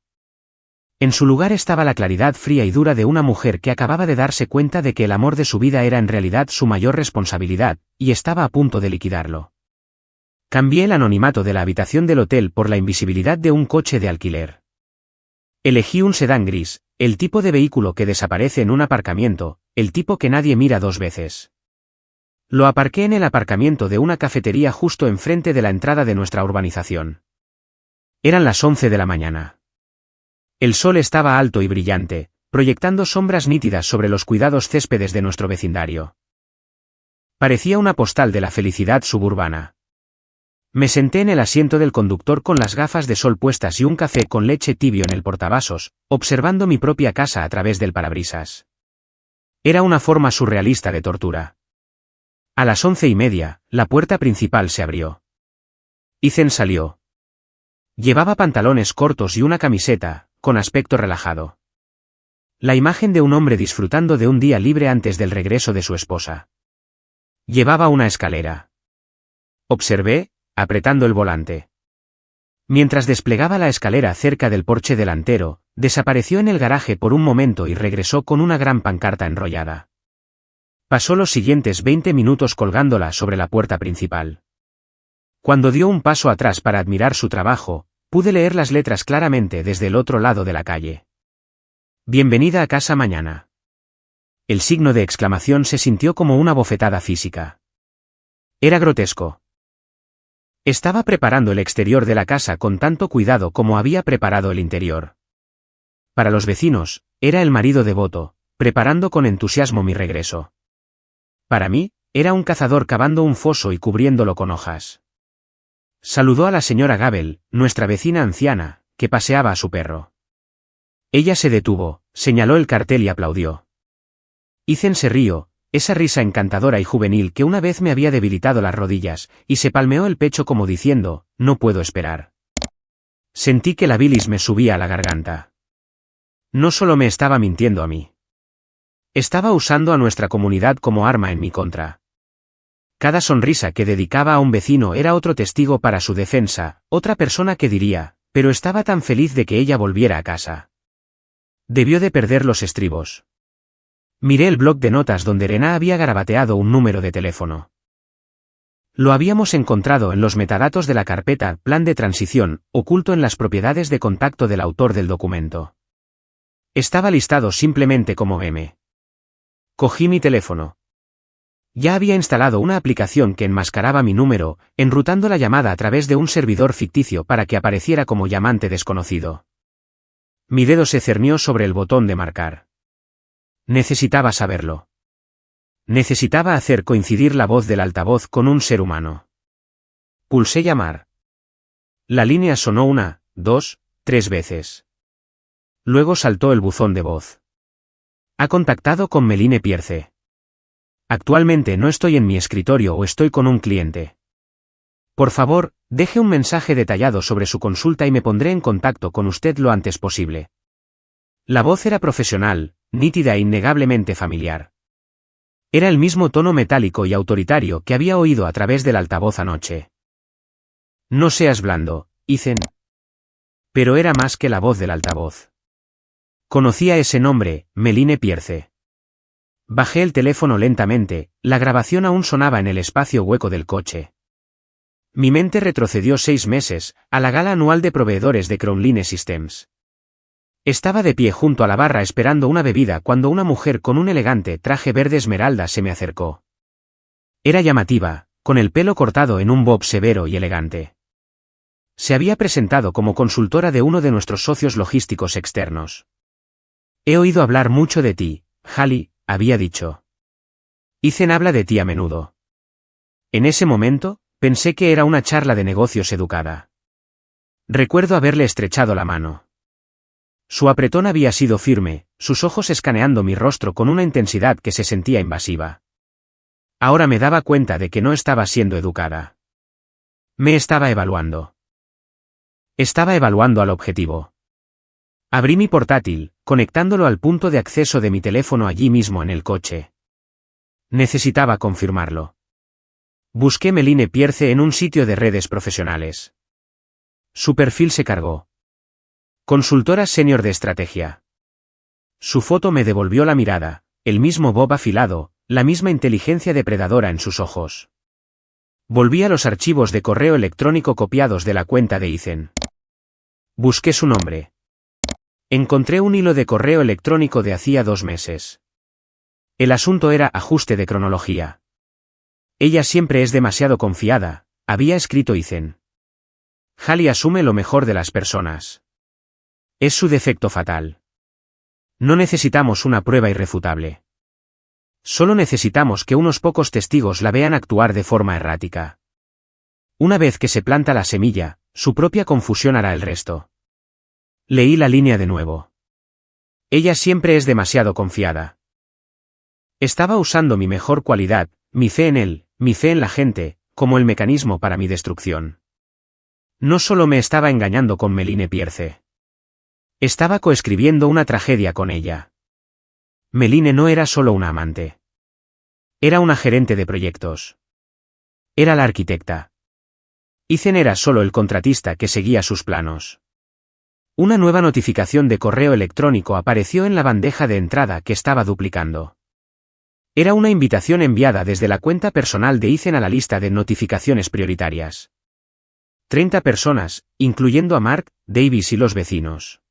En su lugar estaba la claridad fría y dura de una mujer que acababa de darse cuenta de que el amor de su vida era en realidad su mayor responsabilidad, y estaba a punto de liquidarlo. Cambié el anonimato de la habitación del hotel por la invisibilidad de un coche de alquiler. Elegí un sedán gris, el tipo de vehículo que desaparece en un aparcamiento, el tipo que nadie mira dos veces. Lo aparqué en el aparcamiento de una cafetería justo enfrente de la entrada de nuestra urbanización. Eran las 11 de la mañana. El sol estaba alto y brillante, proyectando sombras nítidas sobre los cuidados céspedes de nuestro vecindario. Parecía una postal de la felicidad suburbana. Me senté en el asiento del conductor con las gafas de sol puestas y un café con leche tibio en el portavasos, observando mi propia casa a través del parabrisas. Era una forma surrealista de tortura. A las 11:30, la puerta principal se abrió. Ethan salió. Llevaba pantalones cortos y una camiseta, con aspecto relajado. La imagen de un hombre disfrutando de un día libre antes del regreso de su esposa. Llevaba una escalera. Observé, apretando el volante. Mientras desplegaba la escalera cerca del porche delantero, desapareció en el garaje por un momento y regresó con una gran pancarta enrollada. Pasó los siguientes 20 minutos colgándola sobre la puerta principal. Cuando dio un paso atrás para admirar su trabajo, pude leer las letras claramente desde el otro lado de la calle. Bienvenida a casa mañana. El signo de exclamación se sintió como una bofetada física. Era grotesco. Estaba preparando el exterior de la casa con tanto cuidado como había preparado el interior. Para los vecinos, era el marido devoto, preparando con entusiasmo mi regreso. Para mí, era un cazador cavando un foso y cubriéndolo con hojas. Saludó a la señora Gabel, nuestra vecina anciana, que paseaba a su perro. Ella se detuvo, señaló el cartel y aplaudió. Ethan se rió, esa risa encantadora y juvenil que una vez me había debilitado las rodillas, y se palmeó el pecho como diciendo, no puedo esperar. Sentí que la bilis me subía a la garganta. No solo me estaba mintiendo a mí. Estaba usando a nuestra comunidad como arma en mi contra. Cada sonrisa que dedicaba a un vecino era otro testigo para su defensa, otra persona que diría, pero estaba tan feliz de que ella volviera a casa. Debió de perder los estribos. Miré el bloc de notas donde Rena había garabateado un número de teléfono. Lo habíamos encontrado en los metadatos de la carpeta Plan de Transición, oculto en las propiedades de contacto del autor del documento. Estaba listado simplemente como M. Cogí mi teléfono. Ya había instalado una aplicación que enmascaraba mi número, enrutando la llamada a través de un servidor ficticio para que apareciera como llamante desconocido. Mi dedo se cernió sobre el botón de marcar. Necesitaba saberlo. Necesitaba hacer coincidir la voz del altavoz con un ser humano. Pulsé llamar. La línea sonó 1, 2, 3 veces. Luego saltó el buzón de voz. Ha contactado con Meline Pierce. Actualmente no estoy en mi escritorio o estoy con un cliente. Por favor, deje un mensaje detallado sobre su consulta y me pondré en contacto con usted lo antes posible. La voz era profesional, nítida e innegablemente familiar. Era el mismo tono metálico y autoritario que había oído a través del altavoz anoche. No seas blando, Ethan. Pero era más que la voz del altavoz. Conocía ese nombre, Meline Pierce. Bajé el teléfono lentamente, la grabación aún sonaba en el espacio hueco del coche. Mi mente retrocedió 6 meses, a la gala anual de proveedores de Crownline Systems. Estaba de pie junto a la barra esperando una bebida cuando una mujer con un elegante traje verde esmeralda se me acercó. Era llamativa, con el pelo cortado en un bob severo y elegante. Se había presentado como consultora de uno de nuestros socios logísticos externos. He oído hablar mucho de ti, Hallie, había dicho. Ethan habla de ti a menudo. En ese momento, pensé que era una charla de negocios educada. Recuerdo haberle estrechado la mano. Su apretón había sido firme, sus ojos escaneando mi rostro con una intensidad que se sentía invasiva. Ahora me daba cuenta de que no estaba siendo educada. Me estaba evaluando. Estaba evaluando al objetivo. Abrí mi portátil, conectándolo al punto de acceso de mi teléfono allí mismo en el coche. Necesitaba confirmarlo. Busqué Meline Pierce en un sitio de redes profesionales. Su perfil se cargó. Consultora senior de estrategia. Su foto me devolvió la mirada, el mismo bob afilado, la misma inteligencia depredadora en sus ojos. Volví a los archivos de correo electrónico copiados de la cuenta de Ethan. Busqué su nombre. Encontré un hilo de correo electrónico de hacía 2 meses. El asunto era ajuste de cronología. Ella siempre es demasiado confiada, había escrito Ethan. Hallie asume lo mejor de las personas. Es su defecto fatal. No necesitamos una prueba irrefutable. Solo necesitamos que unos pocos testigos la vean actuar de forma errática. Una vez que se planta la semilla, su propia confusión hará el resto. Leí la línea de nuevo. Ella siempre es demasiado confiada. Estaba usando mi mejor cualidad, mi fe en él, mi fe en la gente, como el mecanismo para mi destrucción. No solo me estaba engañando con Meline Pierce. Estaba coescribiendo una tragedia con ella. Meline no era solo una amante. Era una gerente de proyectos. Era la arquitecta. Ethan era solo el contratista que seguía sus planos. Una nueva notificación de correo electrónico apareció en la bandeja de entrada que estaba duplicando. Era una invitación enviada desde la cuenta personal de Ethan a la lista de notificaciones prioritarias. 30 personas, incluyendo a Mark, Davis y los vecinos.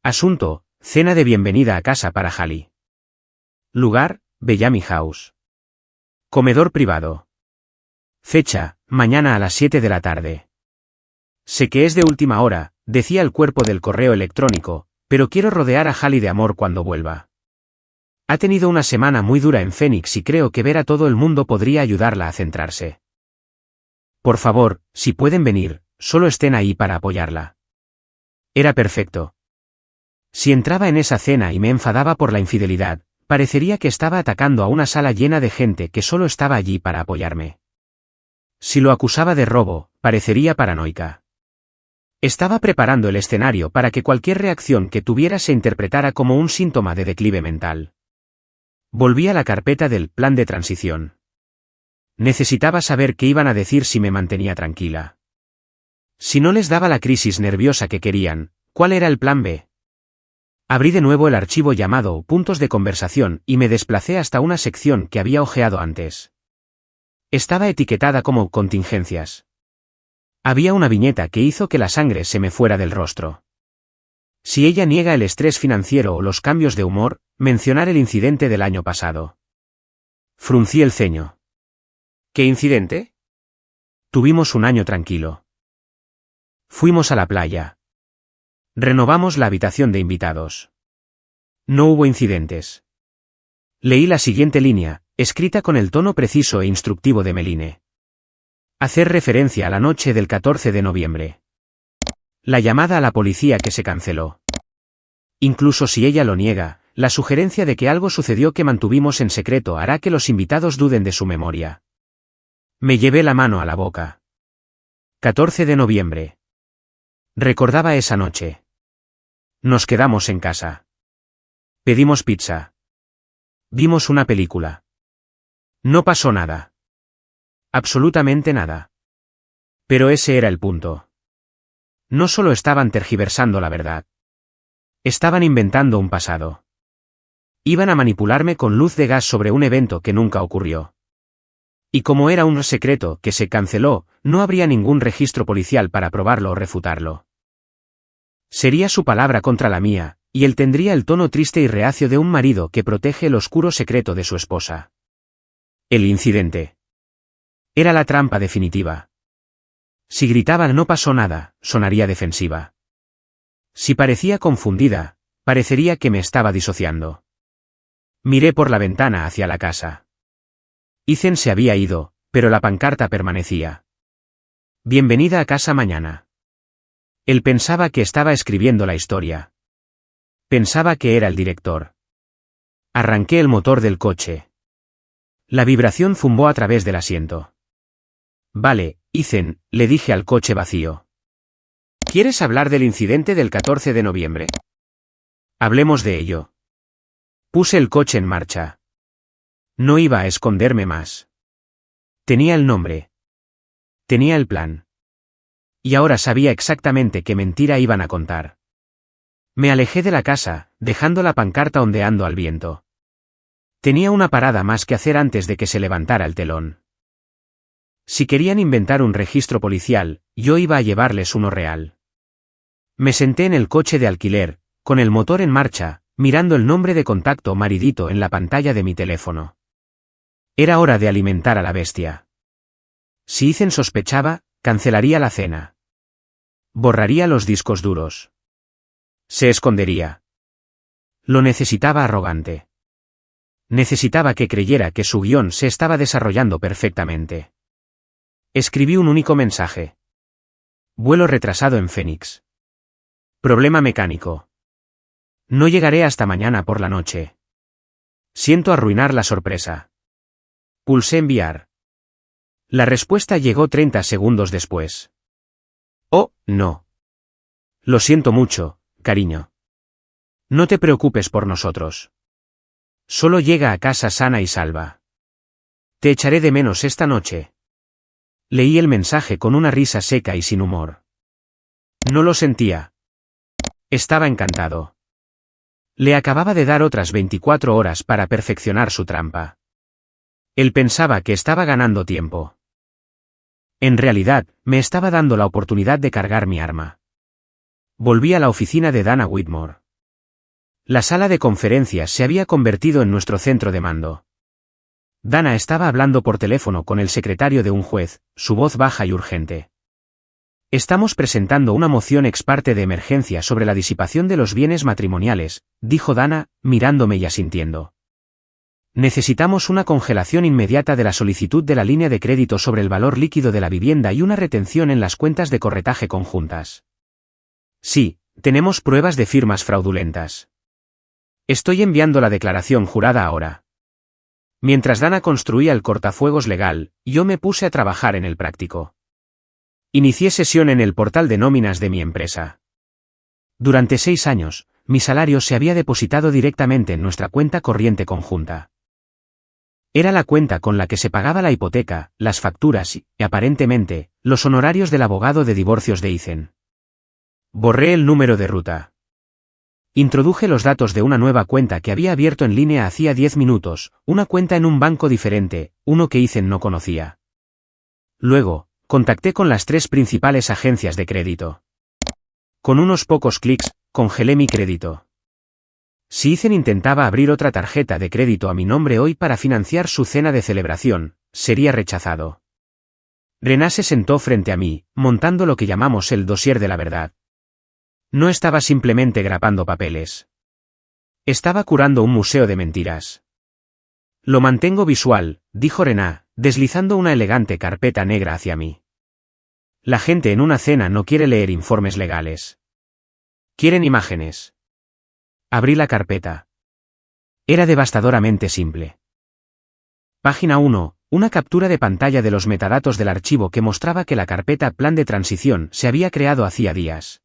Asunto: cena de bienvenida a casa para Hallie. Lugar: Bellamy House. Comedor privado. Fecha: mañana a las 7 de la tarde. Sé que es de última hora, decía el cuerpo del correo electrónico, pero quiero rodear a Hallie de amor cuando vuelva. Ha tenido una semana muy dura en Phoenix y creo que ver a todo el mundo podría ayudarla a centrarse. Por favor, si pueden venir, solo estén ahí para apoyarla. Era perfecto. Si entraba en esa cena y me enfadaba por la infidelidad, parecería que estaba atacando a una sala llena de gente que solo estaba allí para apoyarme. Si lo acusaba de robo, parecería paranoica. Estaba preparando el escenario para que cualquier reacción que tuviera se interpretara como un síntoma de declive mental. Volví a la carpeta del plan de transición. Necesitaba saber qué iban a decir si me mantenía tranquila. Si no les daba la crisis nerviosa que querían, ¿cuál era el plan B? Abrí de nuevo el archivo llamado Puntos de conversación y me desplacé hasta una sección que había hojeado antes. Estaba etiquetada como contingencias. Había una viñeta que hizo que la sangre se me fuera del rostro. Si ella niega el estrés financiero o los cambios de humor, mencionar el incidente del año pasado. Fruncí el ceño. ¿Qué incidente? Tuvimos un año tranquilo. Fuimos a la playa. Renovamos la habitación de invitados. No hubo incidentes. Leí la siguiente línea, escrita con el tono preciso e instructivo de Meline. Hacer referencia a la noche del 14 de noviembre. La llamada a la policía que se canceló. Incluso si ella lo niega, la sugerencia de que algo sucedió que mantuvimos en secreto hará que los invitados duden de su memoria. Me llevé la mano a la boca. 14 de noviembre. Recordaba esa noche. Nos quedamos en casa. Pedimos pizza. Vimos una película. No pasó nada. Absolutamente nada. Pero ese era el punto. No solo estaban tergiversando la verdad. Estaban inventando un pasado. Iban a manipularme con luz de gas sobre un evento que nunca ocurrió. Y como era un secreto que se canceló, no habría ningún registro policial para probarlo o refutarlo. Sería su palabra contra la mía, y él tendría el tono triste y reacio de un marido que protege el oscuro secreto de su esposa. El incidente. Era la trampa definitiva. Si gritaba no pasó nada, sonaría defensiva. Si parecía confundida, parecería que me estaba disociando. Miré por la ventana hacia la casa. Ethan se había ido, pero la pancarta permanecía. Bienvenida a casa mañana. Él pensaba que estaba escribiendo la historia. Pensaba que era el director. Arranqué el motor del coche. La vibración zumbó a través del asiento. Vale, Ethan, le dije al coche vacío. ¿Quieres hablar del incidente del 14 de noviembre? Hablemos de ello. Puse el coche en marcha. No iba a esconderme más. Tenía el nombre. Tenía el plan. y ahora sabía exactamente qué mentira iban a contar. Me alejé de la casa, dejando la pancarta ondeando al viento. Tenía una parada más que hacer antes de que se levantara el telón. Si querían inventar un registro policial, yo iba a llevarles uno real. Me senté en el coche de alquiler, con el motor en marcha, mirando el nombre de contacto maridito en la pantalla de mi teléfono. Era hora de alimentar a la bestia. Si Ethan sospechaba, cancelaría la cena. Borraría los discos duros. Se escondería. Lo necesitaba arrogante. Necesitaba que creyera que su guión se estaba desarrollando perfectamente. Escribí un único mensaje. Vuelo retrasado en Phoenix. Problema mecánico. No llegaré hasta mañana por la noche. Siento arruinar la sorpresa. Pulsé enviar. La respuesta llegó 30 segundos después. Oh, no. Lo siento mucho, cariño. No te preocupes por nosotros. Solo llega a casa sana y salva. Te echaré de menos esta noche. Leí el mensaje con una risa seca y sin humor. No lo sentía. Estaba encantado. Le acababa de dar otras 24 horas para perfeccionar su trampa. Él pensaba que estaba ganando tiempo. En realidad, me estaba dando la oportunidad de cargar mi arma. Volví a la oficina de Dana Whitmore. La sala de conferencias se había convertido en nuestro centro de mando. Dana estaba hablando por teléfono con el secretario de un juez, su voz baja y urgente. Estamos presentando una moción ex parte de emergencia sobre la disipación de los bienes matrimoniales, dijo Dana, mirándome y asintiendo. Necesitamos una congelación inmediata de la solicitud de la línea de crédito sobre el valor líquido de la vivienda y una retención en las cuentas de corretaje conjuntas. Sí, tenemos pruebas de firmas fraudulentas. Estoy enviando la declaración jurada ahora. Mientras Dana construía el cortafuegos legal, yo me puse a trabajar en el práctico. Inicié sesión en el portal de nóminas de mi empresa. Durante 6 años, mi salario se había depositado directamente en nuestra cuenta corriente conjunta. Era la cuenta con la que se pagaba la hipoteca, las facturas y, aparentemente, los honorarios del abogado de divorcios de Ethan. Borré el número de ruta. Introduje los datos de una nueva cuenta que había abierto en línea hacía 10 minutos, una cuenta en un banco diferente, uno que Ethan no conocía. Luego, contacté con las 3 principales agencias de crédito. Con unos pocos clics, congelé mi crédito. Si Ethan intentaba abrir otra tarjeta de crédito a mi nombre hoy para financiar su cena de celebración, sería rechazado. Rená se sentó frente a mí, montando lo que llamamos el dossier de la verdad. No estaba simplemente grapando papeles. Estaba curando un museo de mentiras. Lo mantengo visual, dijo Rená, deslizando una elegante carpeta negra hacia mí. La gente en una cena no quiere leer informes legales. Quieren imágenes. Abrí la carpeta. Era devastadoramente simple. Página 1, una captura de pantalla de los metadatos del archivo que mostraba que la carpeta Plan de Transición se había creado hacía días.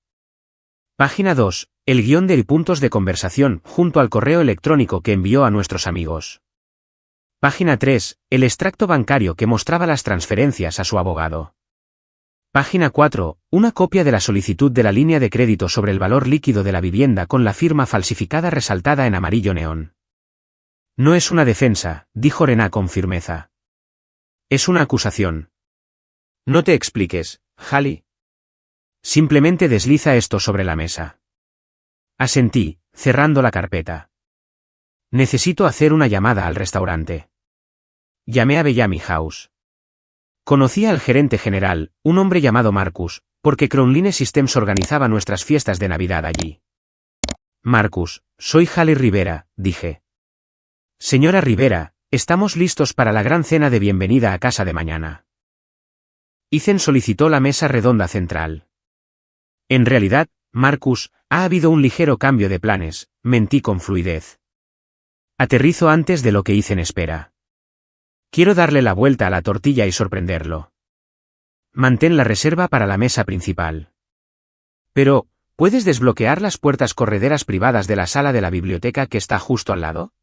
Página 2, el guión de puntos de conversación junto al correo electrónico que envió a nuestros amigos. Página 3, el extracto bancario que mostraba las transferencias a su abogado. Página 4, una copia de la solicitud de la línea de crédito sobre el valor líquido de la vivienda con la firma falsificada resaltada en amarillo neón. No es una defensa, dijo Rená con firmeza. Es una acusación. No te expliques, Hallie. Simplemente desliza esto sobre la mesa. Asentí, cerrando la carpeta. Necesito hacer una llamada al restaurante. Llamé a Bellamy House. Conocía al gerente general, un hombre llamado Marcus, porque Crownline Systems organizaba nuestras fiestas de Navidad allí. Marcus, soy Hallie Rivera, dije. Señora Rivera, estamos listos para la gran cena de bienvenida a casa de mañana. Ethan solicitó la mesa redonda central. En realidad, Marcus, ha habido un ligero cambio de planes, mentí con fluidez. Aterrizo antes de lo que Ethan espera. Quiero darle la vuelta a la tortilla y sorprenderlo. Mantén la reserva para la mesa principal. Pero, ¿puedes desbloquear las puertas correderas privadas de la sala de la biblioteca que está justo al lado?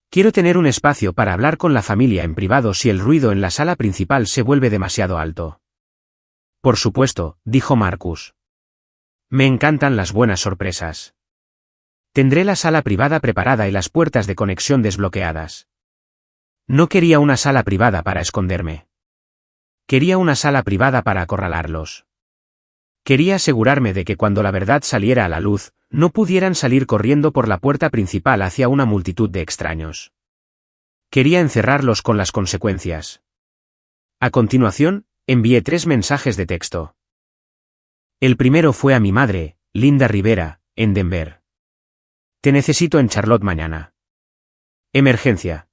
Quiero tener un espacio para hablar con la familia en privado si el ruido en la sala principal se vuelve demasiado alto. Por supuesto, dijo Marcus. Me encantan las buenas sorpresas. Tendré la sala privada preparada y las puertas de conexión desbloqueadas. No quería una sala privada para esconderme. Quería una sala privada para acorralarlos. Quería asegurarme de que cuando la verdad saliera a la luz, no pudieran salir corriendo por la puerta principal hacia una multitud de extraños. Quería encerrarlos con las consecuencias. A continuación, envié 3 mensajes de texto. El primero fue a mi madre, Linda Rivera, en Denver. Te necesito en Charlotte mañana. Emergencia.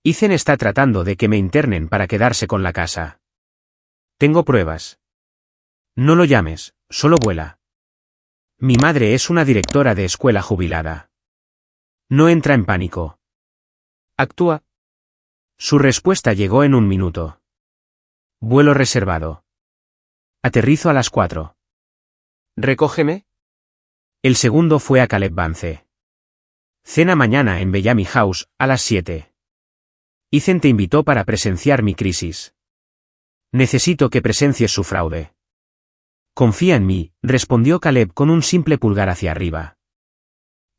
Ethan está tratando de que me internen para quedarse con la casa. Tengo pruebas. No lo llames, solo vuela. Mi madre es una directora de escuela jubilada. No entra en pánico. Actúa. Su respuesta llegó en 1 minuto. Vuelo reservado. Aterrizo a las 4. ¿Recógeme? El segundo fue a Caleb Vance. Cena mañana en Bellamy House, a las 7. Ethan te invitó para presenciar mi crisis. Necesito que presencies su fraude. Confía en mí, respondió Caleb con un simple pulgar hacia arriba.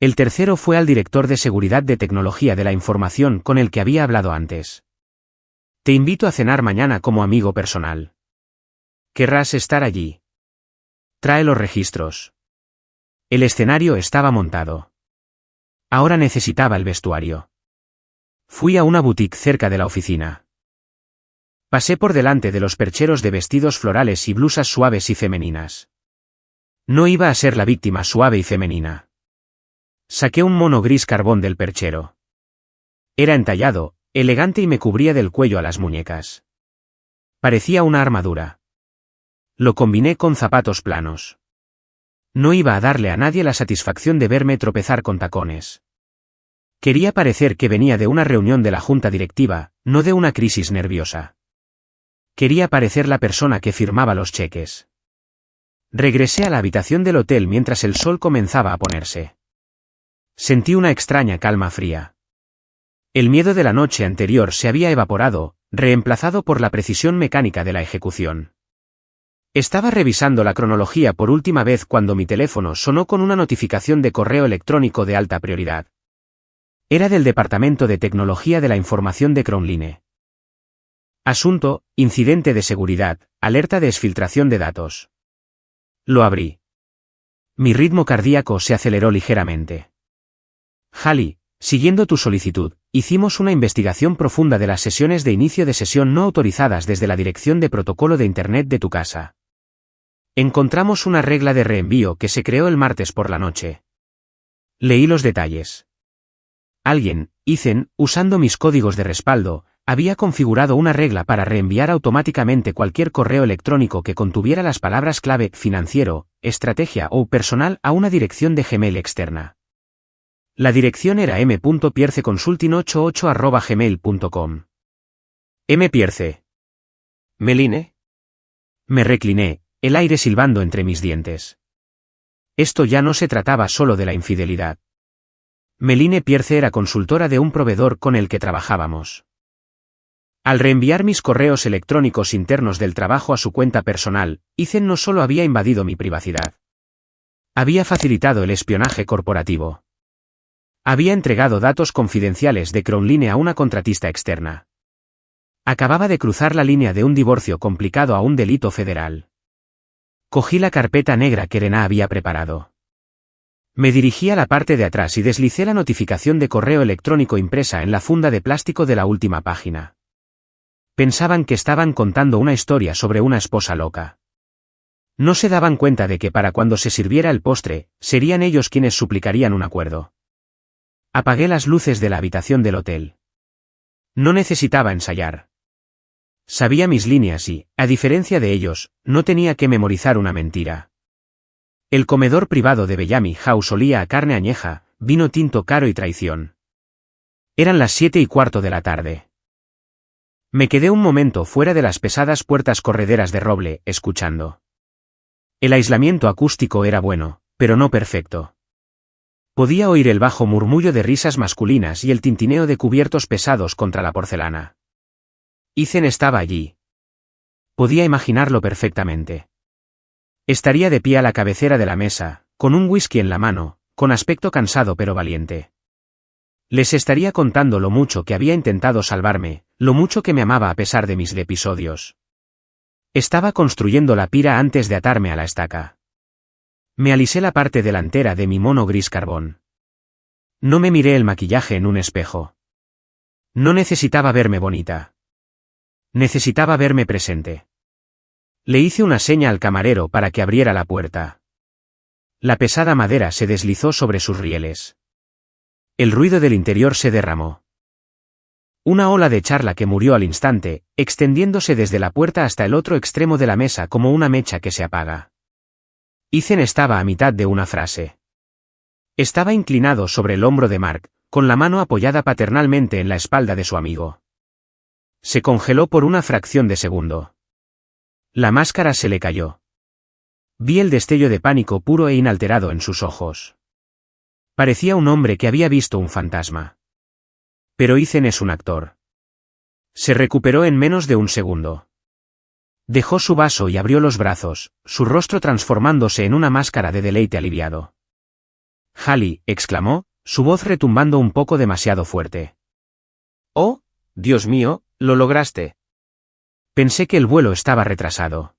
El tercero fue al director de seguridad de tecnología de la información con el que había hablado antes. Te invito a cenar mañana como amigo personal. ¿Querrás estar allí? Trae los registros. El escenario estaba montado. Ahora necesitaba el vestuario. Fui a una boutique cerca de la oficina. Pasé por delante de los percheros de vestidos florales y blusas suaves y femeninas. No iba a ser la víctima suave y femenina. Saqué un mono gris carbón del perchero. Era entallado, elegante y me cubría del cuello a las muñecas. Parecía una armadura. Lo combiné con zapatos planos. No iba a darle a nadie la satisfacción de verme tropezar con tacones. Quería parecer que venía de una reunión de la junta directiva, no de una crisis nerviosa. Quería parecer la persona que firmaba los cheques. Regresé a la habitación del hotel mientras el sol comenzaba a ponerse. Sentí una extraña calma fría. El miedo de la noche anterior se había evaporado, reemplazado por la precisión mecánica de la ejecución. Estaba revisando la cronología por última vez cuando mi teléfono sonó con una notificación de correo electrónico de alta prioridad. Era del Departamento de Tecnología de la Información de Crownline. Asunto, incidente de seguridad, alerta de exfiltración de datos. Lo abrí. Mi ritmo cardíaco se aceleró ligeramente. Hallie, siguiendo tu solicitud, hicimos una investigación profunda de las sesiones de inicio de sesión no autorizadas desde la dirección de protocolo de Internet de tu casa. Encontramos una regla de reenvío que se creó el martes por la noche. Leí los detalles. Alguien, Ethan, usando mis códigos de respaldo, había configurado una regla para reenviar automáticamente cualquier correo electrónico que contuviera las palabras clave financiero, estrategia o personal a una dirección de Gmail externa. La dirección era m.pierceconsulting88@gmail.com. M. Pierce. ¿Meline? Me recliné, el aire silbando entre mis dientes. Esto ya no se trataba solo de la infidelidad. Meline Pierce era consultora de un proveedor con el que trabajábamos. Al reenviar mis correos electrónicos internos del trabajo a su cuenta personal, Ethan no solo había invadido mi privacidad. Había facilitado el espionaje corporativo. Había entregado datos confidenciales de Crownline a una contratista externa. Acababa de cruzar la línea de un divorcio complicado a un delito federal. Cogí la carpeta negra que Rena había preparado. Me dirigí a la parte de atrás y deslicé la notificación de correo electrónico impresa en la funda de plástico de la última página. Pensaban que estaban contando una historia sobre una esposa loca. No se daban cuenta de que para cuando se sirviera el postre, serían ellos quienes suplicarían un acuerdo. Apagué las luces de la habitación del hotel. No necesitaba ensayar. Sabía mis líneas y, a diferencia de ellos, no tenía que memorizar una mentira. El comedor privado de Bellamy House olía a carne añeja, vino tinto caro y traición. Eran las 7:15 de la tarde. Me quedé un momento fuera de las pesadas puertas correderas de roble, escuchando. El aislamiento acústico era bueno, pero no perfecto. Podía oír el bajo murmullo de risas masculinas y el tintineo de cubiertos pesados contra la porcelana. Ethan estaba allí. Podía imaginarlo perfectamente. Estaría de pie a la cabecera de la mesa, con un whisky en la mano, con aspecto cansado pero valiente. Les estaría contando lo mucho que había intentado salvarme, lo mucho que me amaba a pesar de mis episodios. Estaba construyendo la pira antes de atarme a la estaca. Me alisé la parte delantera de mi mono gris carbón. No me miré el maquillaje en un espejo. No necesitaba verme bonita. Necesitaba verme presente. Le hice una seña al camarero para que abriera la puerta. La pesada madera se deslizó sobre sus rieles. El ruido del interior se derramó. Una ola de charla que murió al instante, extendiéndose desde la puerta hasta el otro extremo de la mesa como una mecha que se apaga. Ethan estaba a mitad de una frase. Estaba inclinado sobre el hombro de Mark, con la mano apoyada paternalmente en la espalda de su amigo. Se congeló por una fracción de segundo. La máscara se le cayó. Vi el destello de pánico puro e inalterado en sus ojos. Parecía un hombre que había visto un fantasma. Pero Ethan es un actor. Se recuperó en menos de un segundo. Dejó su vaso y abrió los brazos, su rostro transformándose en una máscara de deleite aliviado. «Hallie», exclamó, su voz retumbando un poco demasiado fuerte. «Oh, Dios mío, lo lograste». Pensé que el vuelo estaba retrasado.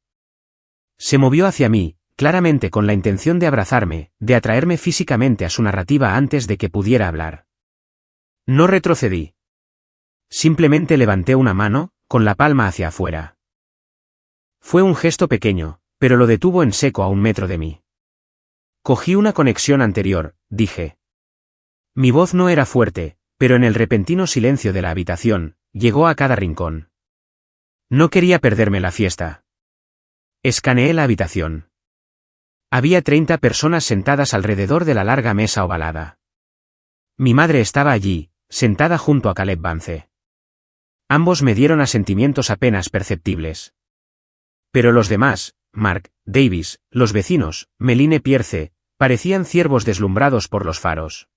Se movió hacia mí, claramente con la intención de abrazarme, de atraerme físicamente a su narrativa antes de que pudiera hablar. No retrocedí. Simplemente levanté una mano, con la palma hacia afuera. Fue un gesto pequeño, pero lo detuvo en seco a 1 metro de mí. Cogí una conexión anterior, dije. Mi voz no era fuerte, pero en el repentino silencio de la habitación, llegó a cada rincón. No quería perderme la fiesta. Escaneé la habitación. Había 30 personas sentadas alrededor de la larga mesa ovalada. Mi madre estaba allí, sentada junto a Caleb Vance. Ambos me dieron asentimientos apenas perceptibles. Pero los demás, Mark, Davis, los vecinos, Meline Pierce, parecían ciervos deslumbrados por los faros.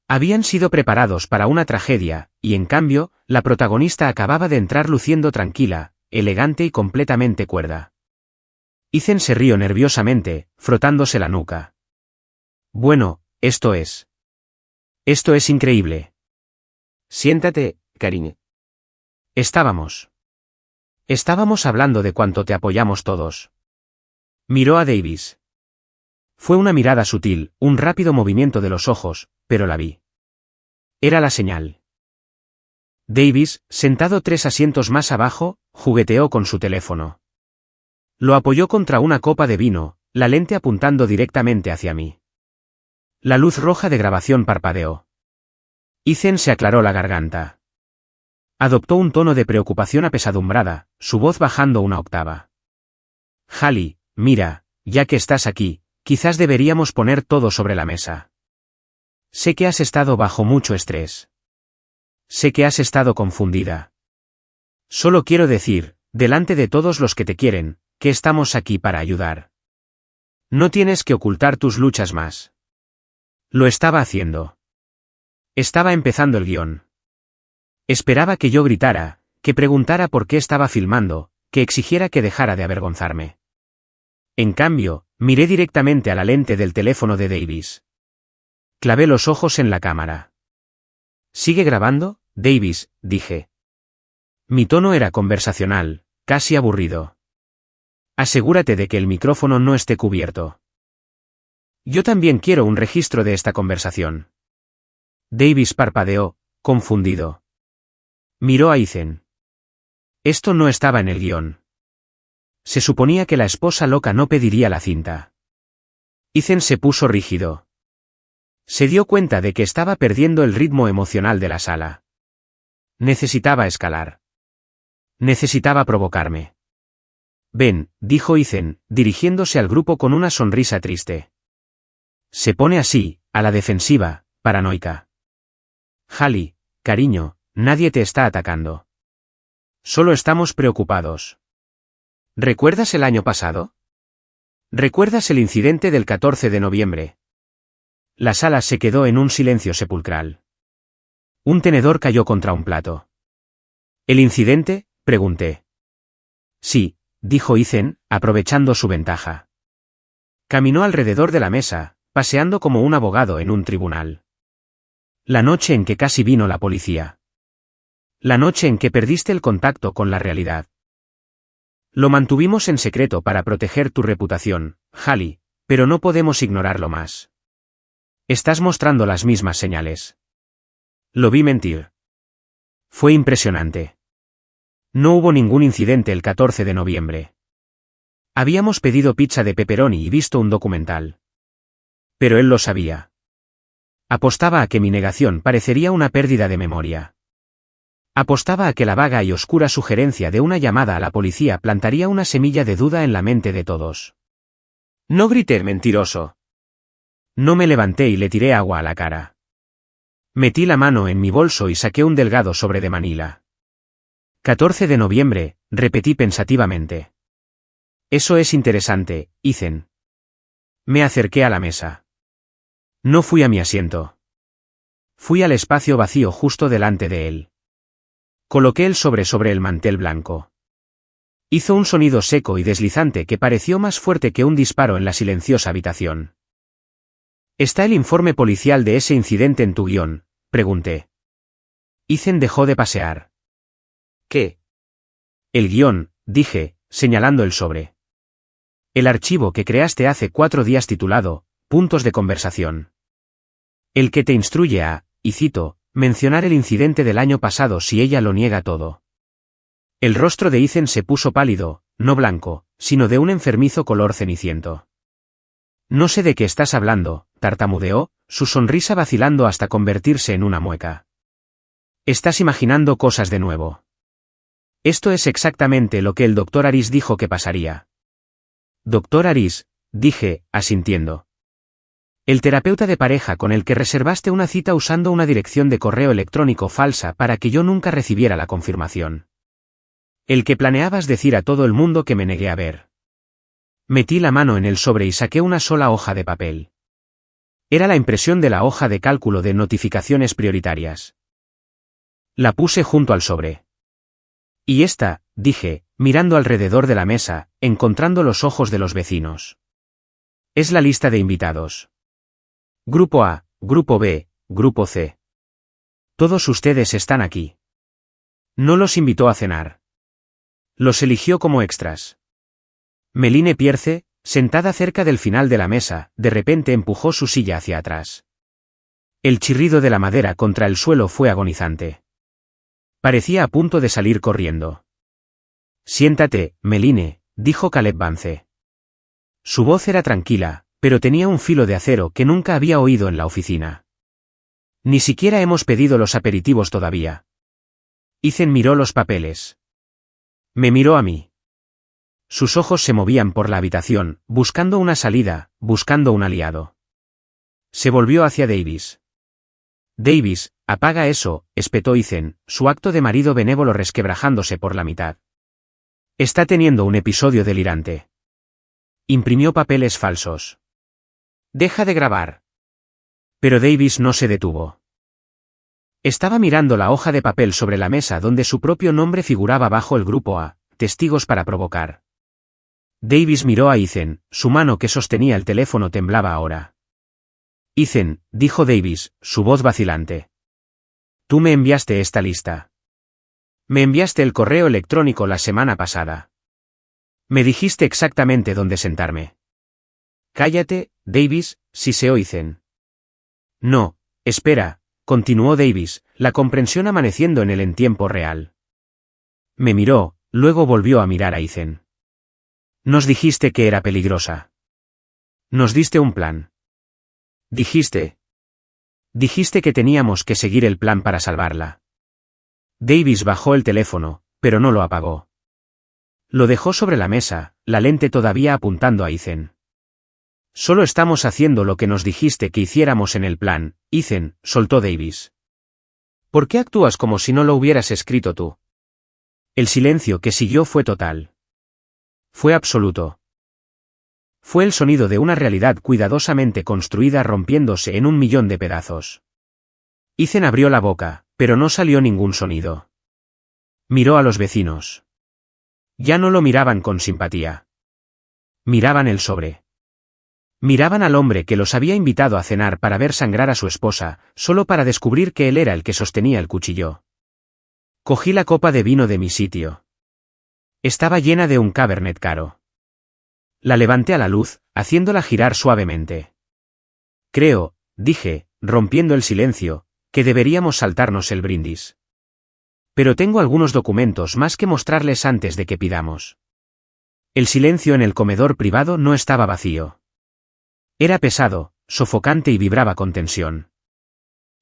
Habían sido preparados para una tragedia, y en cambio, la protagonista acababa de entrar luciendo tranquila, elegante y completamente cuerda. Ethan se rió nerviosamente, frotándose la nuca. Bueno, esto es increíble. Siéntate, cariño. Estábamos hablando de cuánto te apoyamos todos. Miró a Davis. Fue una mirada sutil, un rápido movimiento de los ojos, pero la vi. Era la señal. Davis, sentado 3 asientos más abajo, jugueteó con su teléfono. Lo apoyó contra una copa de vino, la lente apuntando directamente hacia mí. La luz roja de grabación parpadeó. Ethan se aclaró la garganta. Adoptó un tono de preocupación apesadumbrada, su voz bajando una octava. Hallie, mira, ya que estás aquí, quizás deberíamos poner todo sobre la mesa. Sé que has estado bajo mucho estrés. Sé que has estado confundida. Solo quiero decir, delante de todos los que te quieren, que estamos aquí para ayudar. No tienes que ocultar tus luchas más. Lo estaba haciendo. Estaba empezando el guión. Esperaba que yo gritara, que preguntara por qué estaba filmando, que exigiera que dejara de avergonzarme. En cambio, miré directamente a la lente del teléfono de Davis. Clavé los ojos en la cámara. ¿Sigue grabando, Davis?, dije. Mi tono era conversacional, casi aburrido. Asegúrate de que el micrófono no esté cubierto. Yo también quiero un registro de esta conversación. Davis parpadeó, confundido. Miró a Ethan. Esto no estaba en el guión. Se suponía que la esposa loca no pediría la cinta. Ethan se puso rígido. Se dio cuenta de que estaba perdiendo el ritmo emocional de la sala. Necesitaba escalar. Necesitaba provocarme. Ven, dijo Ethan, dirigiéndose al grupo con una sonrisa triste. Se pone así, a la defensiva, paranoica. Hallie, cariño, nadie te está atacando. Solo estamos preocupados. ¿Recuerdas el año pasado? ¿Recuerdas el incidente del 14 de noviembre? La sala se quedó en un silencio sepulcral. Un tenedor cayó contra un plato. ¿El incidente?, pregunté. Sí, dijo Ethan, aprovechando su ventaja. Caminó alrededor de la mesa, paseando como un abogado en un tribunal. La noche en que casi vino la policía. La noche en que perdiste el contacto con la realidad. Lo mantuvimos en secreto para proteger tu reputación, Hallie, pero no podemos ignorarlo más. Estás mostrando las mismas señales. Lo vi mentir. Fue impresionante. No hubo ningún incidente el 14 de noviembre. Habíamos pedido pizza de pepperoni y visto un documental. Pero él lo sabía. Apostaba a que mi negación parecería una pérdida de memoria. Apostaba a que la vaga y oscura sugerencia de una llamada a la policía plantaría una semilla de duda en la mente de todos. No grité mentiroso. No me levanté y le tiré agua a la cara. Metí la mano en mi bolso y saqué un delgado sobre de Manila. 14 de noviembre, repetí pensativamente. Eso es interesante, Ethan. Me acerqué a la mesa. No fui a mi asiento. Fui al espacio vacío justo delante de él. Coloqué el sobre el mantel blanco. Hizo un sonido seco y deslizante que pareció más fuerte que un disparo en la silenciosa habitación. ¿Está el informe policial de ese incidente en tu guión?, pregunté. Ethan dejó de pasear. ¿Qué? El guión, dije, señalando el sobre. El archivo que creaste hace 4 días titulado, Puntos de conversación. El que te instruye a, y cito, mencionar el incidente del año pasado si ella lo niega todo. El rostro de Ethan se puso pálido, no blanco, sino de un enfermizo color ceniciento. No sé de qué estás hablando, tartamudeó, su sonrisa vacilando hasta convertirse en una mueca. Estás imaginando cosas de nuevo. Esto es exactamente lo que el Dr. Aris dijo que pasaría. Dr. Aris, dije, asintiendo. El terapeuta de pareja con el que reservaste una cita usando una dirección de correo electrónico falsa para que yo nunca recibiera la confirmación. El que planeabas decir a todo el mundo que me negué a ver. Metí la mano en el sobre y saqué una sola hoja de papel. Era la impresión de la hoja de cálculo de notificaciones prioritarias. La puse junto al sobre. Y esta, dije, mirando alrededor de la mesa, encontrando los ojos de los vecinos. Es la lista de invitados. Grupo A, Grupo B, Grupo C. Todos ustedes están aquí. No los invitó a cenar. Los eligió como extras. Meline Pierce, sentada cerca del final de la mesa, de repente empujó su silla hacia atrás. El chirrido de la madera contra el suelo fue agonizante. Parecía a punto de salir corriendo. Siéntate, Meline, dijo Caleb Vance. Su voz era tranquila, pero tenía un filo de acero que nunca había oído en la oficina. Ni siquiera hemos pedido los aperitivos todavía. Ethan miró los papeles. Me miró a mí. Sus ojos se movían por la habitación, buscando una salida, buscando un aliado. Se volvió hacia Davis. Davis, apaga eso, espetó Ethan, su acto de marido benévolo resquebrajándose por la mitad. Está teniendo un episodio delirante. Imprimió papeles falsos. Deja de grabar. Pero Davis no se detuvo. Estaba mirando la hoja de papel sobre la mesa donde su propio nombre figuraba bajo el grupo A, testigos para provocar. Davis miró a Ethan, su mano que sostenía el teléfono temblaba ahora. Ethan, dijo Davis, su voz vacilante. Tú me enviaste esta lista. Me enviaste el correo electrónico la semana pasada. Me dijiste exactamente dónde sentarme. Cállate, Davis, siseó Ethan. No, espera, continuó Davis, la comprensión amaneciendo en él en tiempo real. Me miró, luego volvió a mirar a Ethan. Nos dijiste que era peligrosa. Nos diste un plan. Dijiste que teníamos que seguir el plan para salvarla. Davis bajó el teléfono, pero no lo apagó. Lo dejó sobre la mesa, la lente todavía apuntando a Ethan. Solo estamos haciendo lo que nos dijiste que hiciéramos en el plan, Ethan, soltó Davis. ¿Por qué actúas como si no lo hubieras escrito tú? El silencio que siguió fue total. Fue absoluto. Fue el sonido de una realidad cuidadosamente construida rompiéndose en 1.000.000 de pedazos. Ethan abrió la boca, pero no salió ningún sonido. Miró a los vecinos. Ya no lo miraban con simpatía. Miraban el sobre. Miraban al hombre que los había invitado a cenar para ver sangrar a su esposa, solo para descubrir que él era el que sostenía el cuchillo. Cogí la copa de vino de mi sitio. Estaba llena de un Cabernet caro. La levanté a la luz, haciéndola girar suavemente. Creo, dije, rompiendo el silencio, que deberíamos saltarnos el brindis. Pero tengo algunos documentos más que mostrarles antes de que pidamos. El silencio en el comedor privado no estaba vacío. Era pesado, sofocante y vibraba con tensión.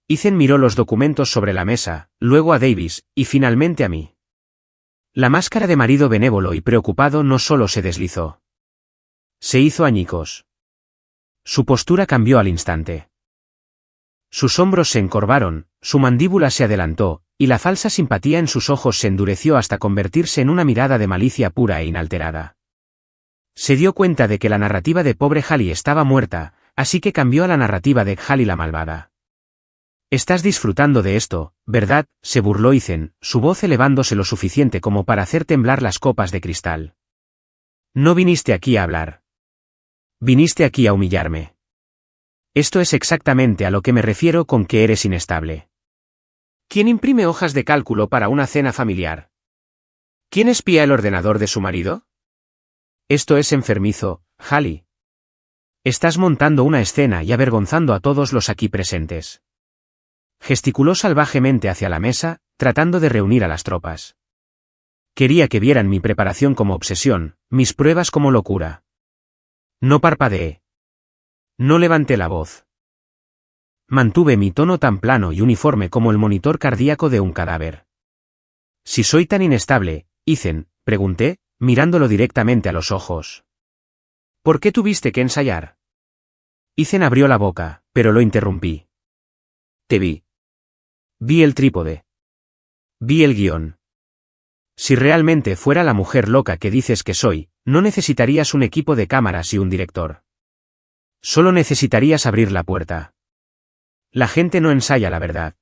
Ethan miró los documentos sobre la mesa, luego a Davis, y finalmente a mí. La máscara de marido benévolo y preocupado no solo se deslizó. Se hizo añicos. Su postura cambió al instante. Sus hombros se encorvaron, su mandíbula se adelantó, y la falsa simpatía en sus ojos se endureció hasta convertirse en una mirada de malicia pura e inalterada. Se dio cuenta de que la narrativa de pobre Hallie estaba muerta, así que cambió a la narrativa de Hallie la malvada. «Estás disfrutando de esto, ¿verdad?», se burló Ethan, su voz elevándose lo suficiente como para hacer temblar las copas de cristal. «No viniste aquí a hablar. Viniste aquí a humillarme. Esto es exactamente a lo que me refiero con que eres inestable. ¿Quién imprime hojas de cálculo para una cena familiar? ¿Quién espía el ordenador de su marido? Esto es enfermizo, Hallie. Estás montando una escena y avergonzando a todos los aquí presentes». Gesticuló salvajemente hacia la mesa, tratando de reunir a las tropas. Quería que vieran mi preparación como obsesión, mis pruebas como locura. No parpadeé. No levanté la voz. Mantuve mi tono tan plano y uniforme como el monitor cardíaco de un cadáver. «Si soy tan inestable, Ethan», pregunté, mirándolo directamente a los ojos. «¿Por qué tuviste que ensayar?» Ethan abrió la boca, pero lo interrumpí. «Te vi. Vi el trípode. Vi el guión. Si realmente fuera la mujer loca que dices que soy, no necesitarías un equipo de cámaras y un director. Solo necesitarías abrir la puerta. La gente no ensaya la verdad.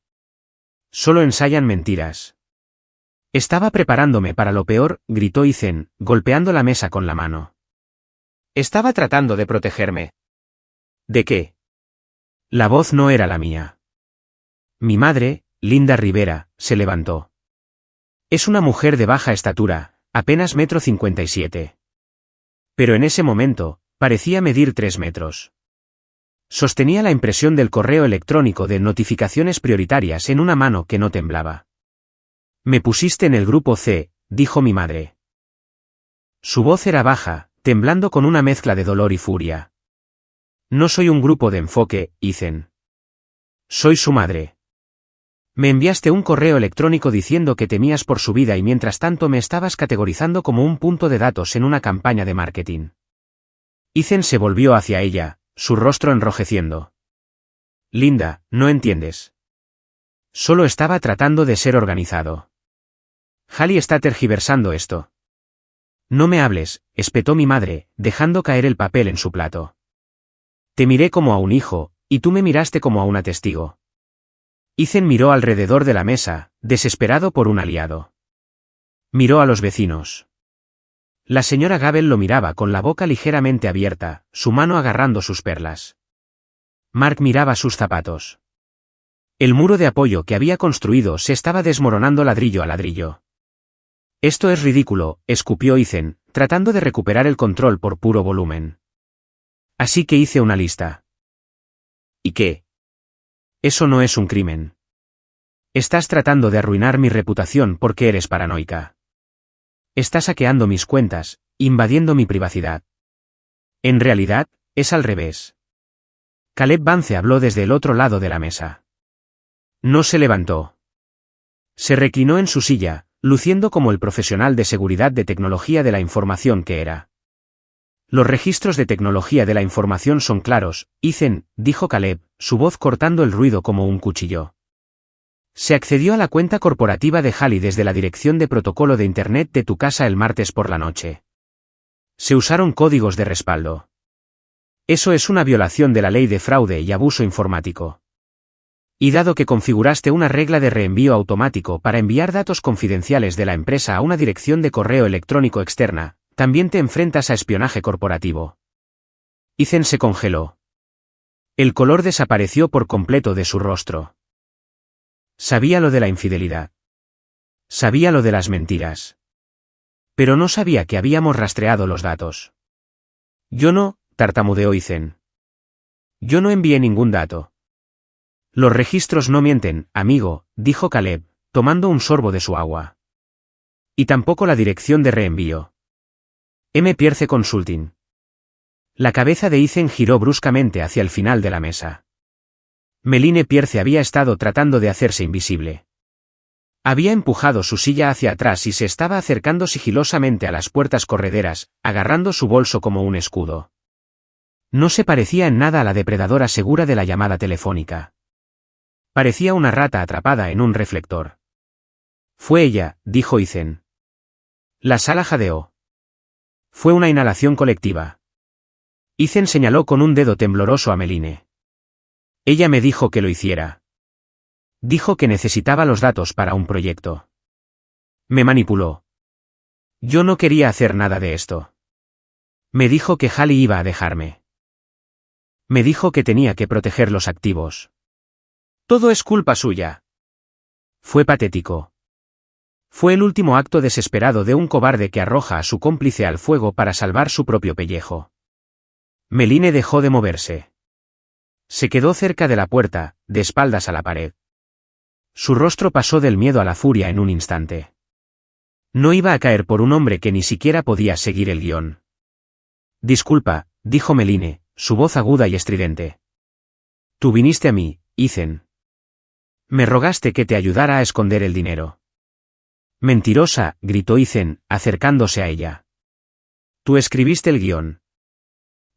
Solo ensayan mentiras». «Estaba preparándome para lo peor», gritó Ethan, golpeando la mesa con la mano. «Estaba tratando de protegerme». «¿De qué?» La voz no era la mía. Mi madre, Linda Rivera, se levantó. Es una mujer de baja estatura, apenas 1,57 m. Pero en ese momento, parecía medir 3 metros. Sostenía la impresión del correo electrónico de notificaciones prioritarias en una mano que no temblaba. «Me pusiste en el grupo C», dijo mi madre. Su voz era baja, temblando con una mezcla de dolor y furia. «No soy un grupo de enfoque, Ethan. Soy su madre. Me enviaste un correo electrónico diciendo que temías por su vida y mientras tanto me estabas categorizando como un punto de datos en una campaña de marketing». Ethan se volvió hacia ella, su rostro enrojeciendo. «Linda, no entiendes. Solo estaba tratando de ser organizado. Hallie está tergiversando esto». «No me hables», espetó mi madre, dejando caer el papel en su plato. «Te miré como a un hijo, y tú me miraste como a una testigo». Ethan miró alrededor de la mesa, desesperado por un aliado. Miró a los vecinos. La señora Gabel lo miraba con la boca ligeramente abierta, su mano agarrando sus perlas. Mark miraba sus zapatos. El muro de apoyo que había construido se estaba desmoronando ladrillo a ladrillo. «Esto es ridículo», escupió Ethan, tratando de recuperar el control por puro volumen. Así que hice una lista. «¿Y qué?» «Eso no es un crimen. Estás tratando de arruinar mi reputación porque eres paranoica. Estás hackeando mis cuentas, invadiendo mi privacidad. En realidad, es al revés». Caleb Vance habló desde el otro lado de la mesa. No se levantó. Se reclinó en su silla, luciendo como el profesional de seguridad de tecnología de la información que era. «Los registros de tecnología de la información son claros, Ethan», dijo Caleb, su voz cortando el ruido como un cuchillo. «Se accedió a la cuenta corporativa de Hallie desde la dirección de protocolo de Internet de tu casa el martes por la noche. Se usaron códigos de respaldo. Eso es una violación de la ley de fraude y abuso informático. Y dado que configuraste una regla de reenvío automático para enviar datos confidenciales de la empresa a una dirección de correo electrónico externa, también te enfrentas a espionaje corporativo. Ethan se congeló. El color desapareció por completo de su rostro. Sabía lo de la infidelidad. Sabía lo de las mentiras. Pero no sabía que habíamos rastreado los datos. Yo no, tartamudeó Ethan. Yo no envié ningún dato. Los registros no mienten, amigo, dijo Caleb, tomando un sorbo de su agua. Y tampoco la dirección de reenvío. M. Pierce Consulting. La cabeza de Ethan giró bruscamente hacia el final de la mesa. Meline Pierce había estado tratando de hacerse invisible. Había empujado su silla hacia atrás y se estaba acercando sigilosamente a las puertas correderas, agarrando su bolso como un escudo. No se parecía en nada a la depredadora segura de la llamada telefónica. Parecía una rata atrapada en un reflector. Fue ella, dijo Ethan. La sala jadeó. Fue una inhalación colectiva. Ethan señaló con un dedo tembloroso a Meline. Ella me dijo que lo hiciera. Dijo que necesitaba los datos para un proyecto. Me manipuló. Yo no quería hacer nada de esto. Me dijo que Hallie iba a dejarme. Me dijo que tenía que proteger los activos. Todo es culpa suya. Fue patético. Fue el último acto desesperado de un cobarde que arroja a su cómplice al fuego para salvar su propio pellejo. Meline dejó de moverse. Se quedó cerca de la puerta, de espaldas a la pared. Su rostro pasó del miedo a la furia en un instante. No iba a caer por un hombre que ni siquiera podía seguir el guión. Disculpa, dijo Meline, su voz aguda y estridente. Tú viniste a mí, Ethan. Me rogaste que te ayudara a esconder el dinero. Mentirosa, gritó Ethan, acercándose a ella. Tú escribiste el guión.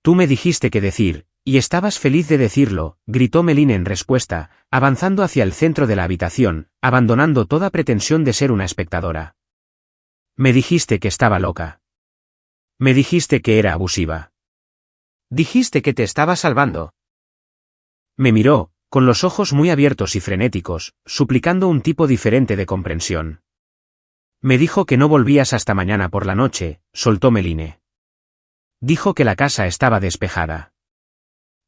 Tú me dijiste qué decir, y estabas feliz de decirlo, gritó Meline en respuesta, avanzando hacia el centro de la habitación, abandonando toda pretensión de ser una espectadora. Me dijiste que estaba loca. Me dijiste que era abusiva. Dijiste que te estaba salvando. Me miró, con los ojos muy abiertos y frenéticos, suplicando un tipo diferente de comprensión. Me dijo que no volvías hasta mañana por la noche, soltó Meline. Dijo que la casa estaba despejada.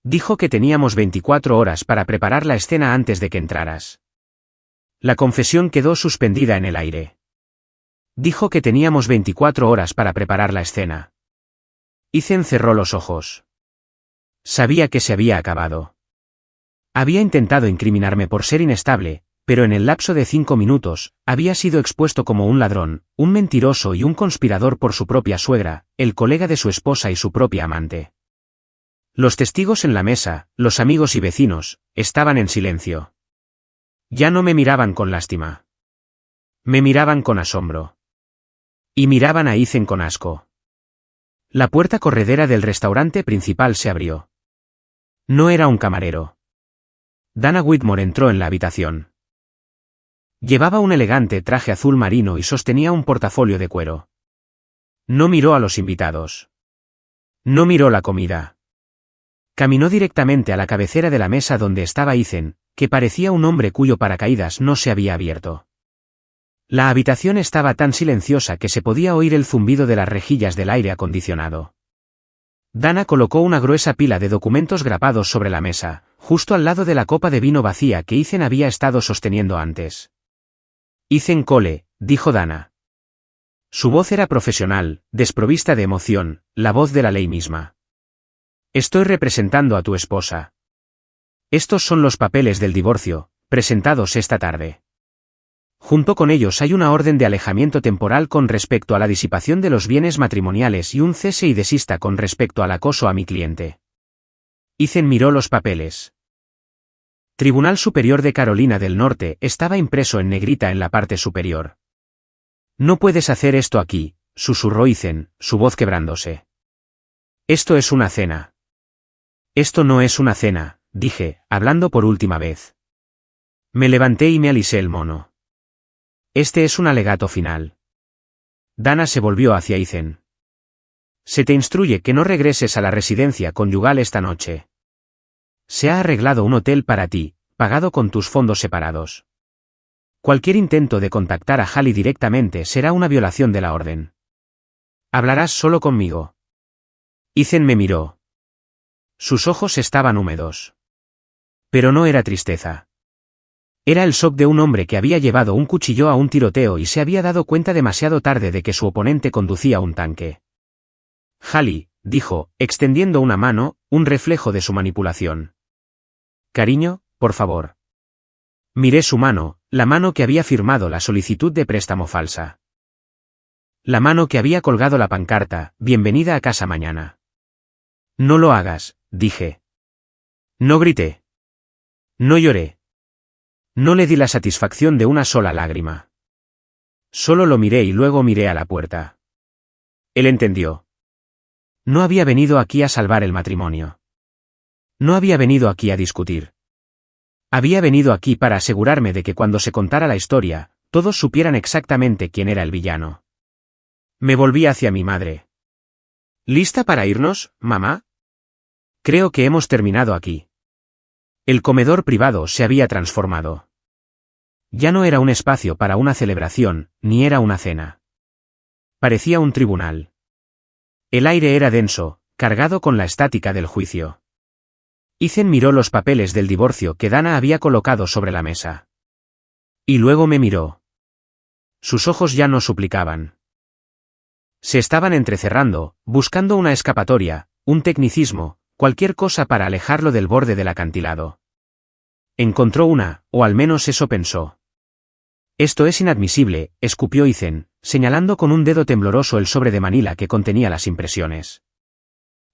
Dijo que teníamos 24 horas para preparar la escena antes de que entraras. La confesión quedó suspendida en el aire. Dijo que teníamos 24 horas para preparar la escena. Ethan cerró los ojos. Sabía que se había acabado. Había intentado incriminarme por ser inestable, pero en el lapso de 5 minutos, había sido expuesto como un ladrón, un mentiroso y un conspirador por su propia suegra, el colega de su esposa y su propia amante. Los testigos en la mesa, los amigos y vecinos, estaban en silencio. Ya no me miraban con lástima. Me miraban con asombro. Y miraban a Ethan con asco. La puerta corredera del restaurante principal se abrió. No era un camarero. Dana Whitmore entró en la habitación. Llevaba un elegante traje azul marino y sostenía un portafolio de cuero. No miró a los invitados. No miró la comida. Caminó directamente a la cabecera de la mesa donde estaba Ethan, que parecía un hombre cuyo paracaídas no se había abierto. La habitación estaba tan silenciosa que se podía oír el zumbido de las rejillas del aire acondicionado. Dana colocó una gruesa pila de documentos grapados sobre la mesa, justo al lado de la copa de vino vacía que Ethan había estado sosteniendo antes. Ethan Cole, dijo Dana. Su voz era profesional, desprovista de emoción, la voz de la ley misma. Estoy representando a tu esposa. Estos son los papeles del divorcio, presentados esta tarde. Junto con ellos hay una orden de alejamiento temporal con respecto a la disipación de los bienes matrimoniales y un cese y desista con respecto al acoso a mi cliente. Ethan miró los papeles. Tribunal Superior de Carolina del Norte estaba impreso en negrita en la parte superior. No puedes hacer esto aquí, susurró Ethan, su voz quebrándose. Esto es una cena. Esto no es una cena, dije, hablando por última vez. Me levanté y me alisé el mono. Este es un alegato final. Dana se volvió hacia Ethan. Se te instruye que no regreses a la residencia conyugal esta noche. Se ha arreglado un hotel para ti, pagado con tus fondos separados. Cualquier intento de contactar a Hallie directamente será una violación de la orden. Hablarás solo conmigo. Ethan me miró. Sus ojos estaban húmedos. Pero no era tristeza. Era el shock de un hombre que había llevado un cuchillo a un tiroteo y se había dado cuenta demasiado tarde de que su oponente conducía un tanque. Hallie, dijo, extendiendo una mano, un reflejo de su manipulación. Cariño, por favor. Miré su mano, la mano que había firmado la solicitud de préstamo falsa. La mano que había colgado la pancarta, bienvenida a casa mañana. No lo hagas, dije. No grité. No lloré. No le di la satisfacción de una sola lágrima. Solo lo miré y luego miré a la puerta. Él entendió. No había venido aquí a salvar el matrimonio. No había venido aquí a discutir. Había venido aquí para asegurarme de que cuando se contara la historia, todos supieran exactamente quién era el villano. Me volví hacia mi madre. ¿Lista para irnos, mamá? Creo que hemos terminado aquí. El comedor privado se había transformado. Ya no era un espacio para una celebración, ni era una cena. Parecía un tribunal. El aire era denso, cargado con la estática del juicio. Ethan miró los papeles del divorcio que Dana había colocado sobre la mesa. Y luego me miró. Sus ojos ya no suplicaban. Se estaban entrecerrando, buscando una escapatoria, un tecnicismo, cualquier cosa para alejarlo del borde del acantilado. Encontró una, o al menos eso pensó. Esto es inadmisible, escupió Ethan, señalando con un dedo tembloroso el sobre de Manila que contenía las impresiones.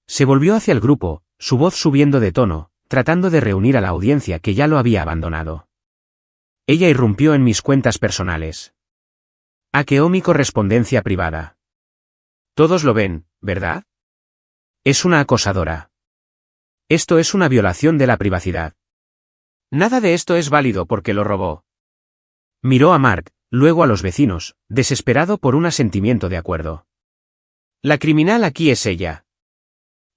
Se volvió hacia el grupo, su voz subiendo de tono, tratando de reunir a la audiencia que ya lo había abandonado. Ella irrumpió en mis cuentas personales. Hackeó mi correspondencia privada. Todos lo ven, ¿verdad? Es una acosadora. Esto es una violación de la privacidad. Nada de esto es válido porque lo robó. Miró a Mark, luego a los vecinos, desesperado por un asentimiento de acuerdo. La criminal aquí es ella.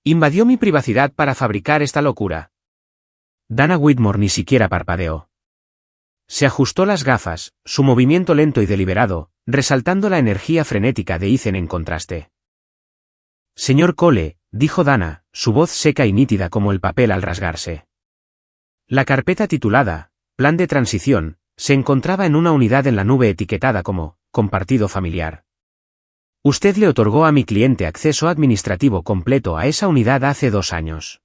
Invadió mi privacidad para fabricar esta locura. Dana Whitmore ni siquiera parpadeó. Se ajustó las gafas, su movimiento lento y deliberado, resaltando la energía frenética de Ethan en contraste. Señor Cole, dijo Dana, su voz seca y nítida como el papel al rasgarse. La carpeta titulada, Plan de Transición, se encontraba en una unidad en la nube etiquetada como, compartido familiar. Usted le otorgó a mi cliente acceso administrativo completo a esa unidad hace 2 años.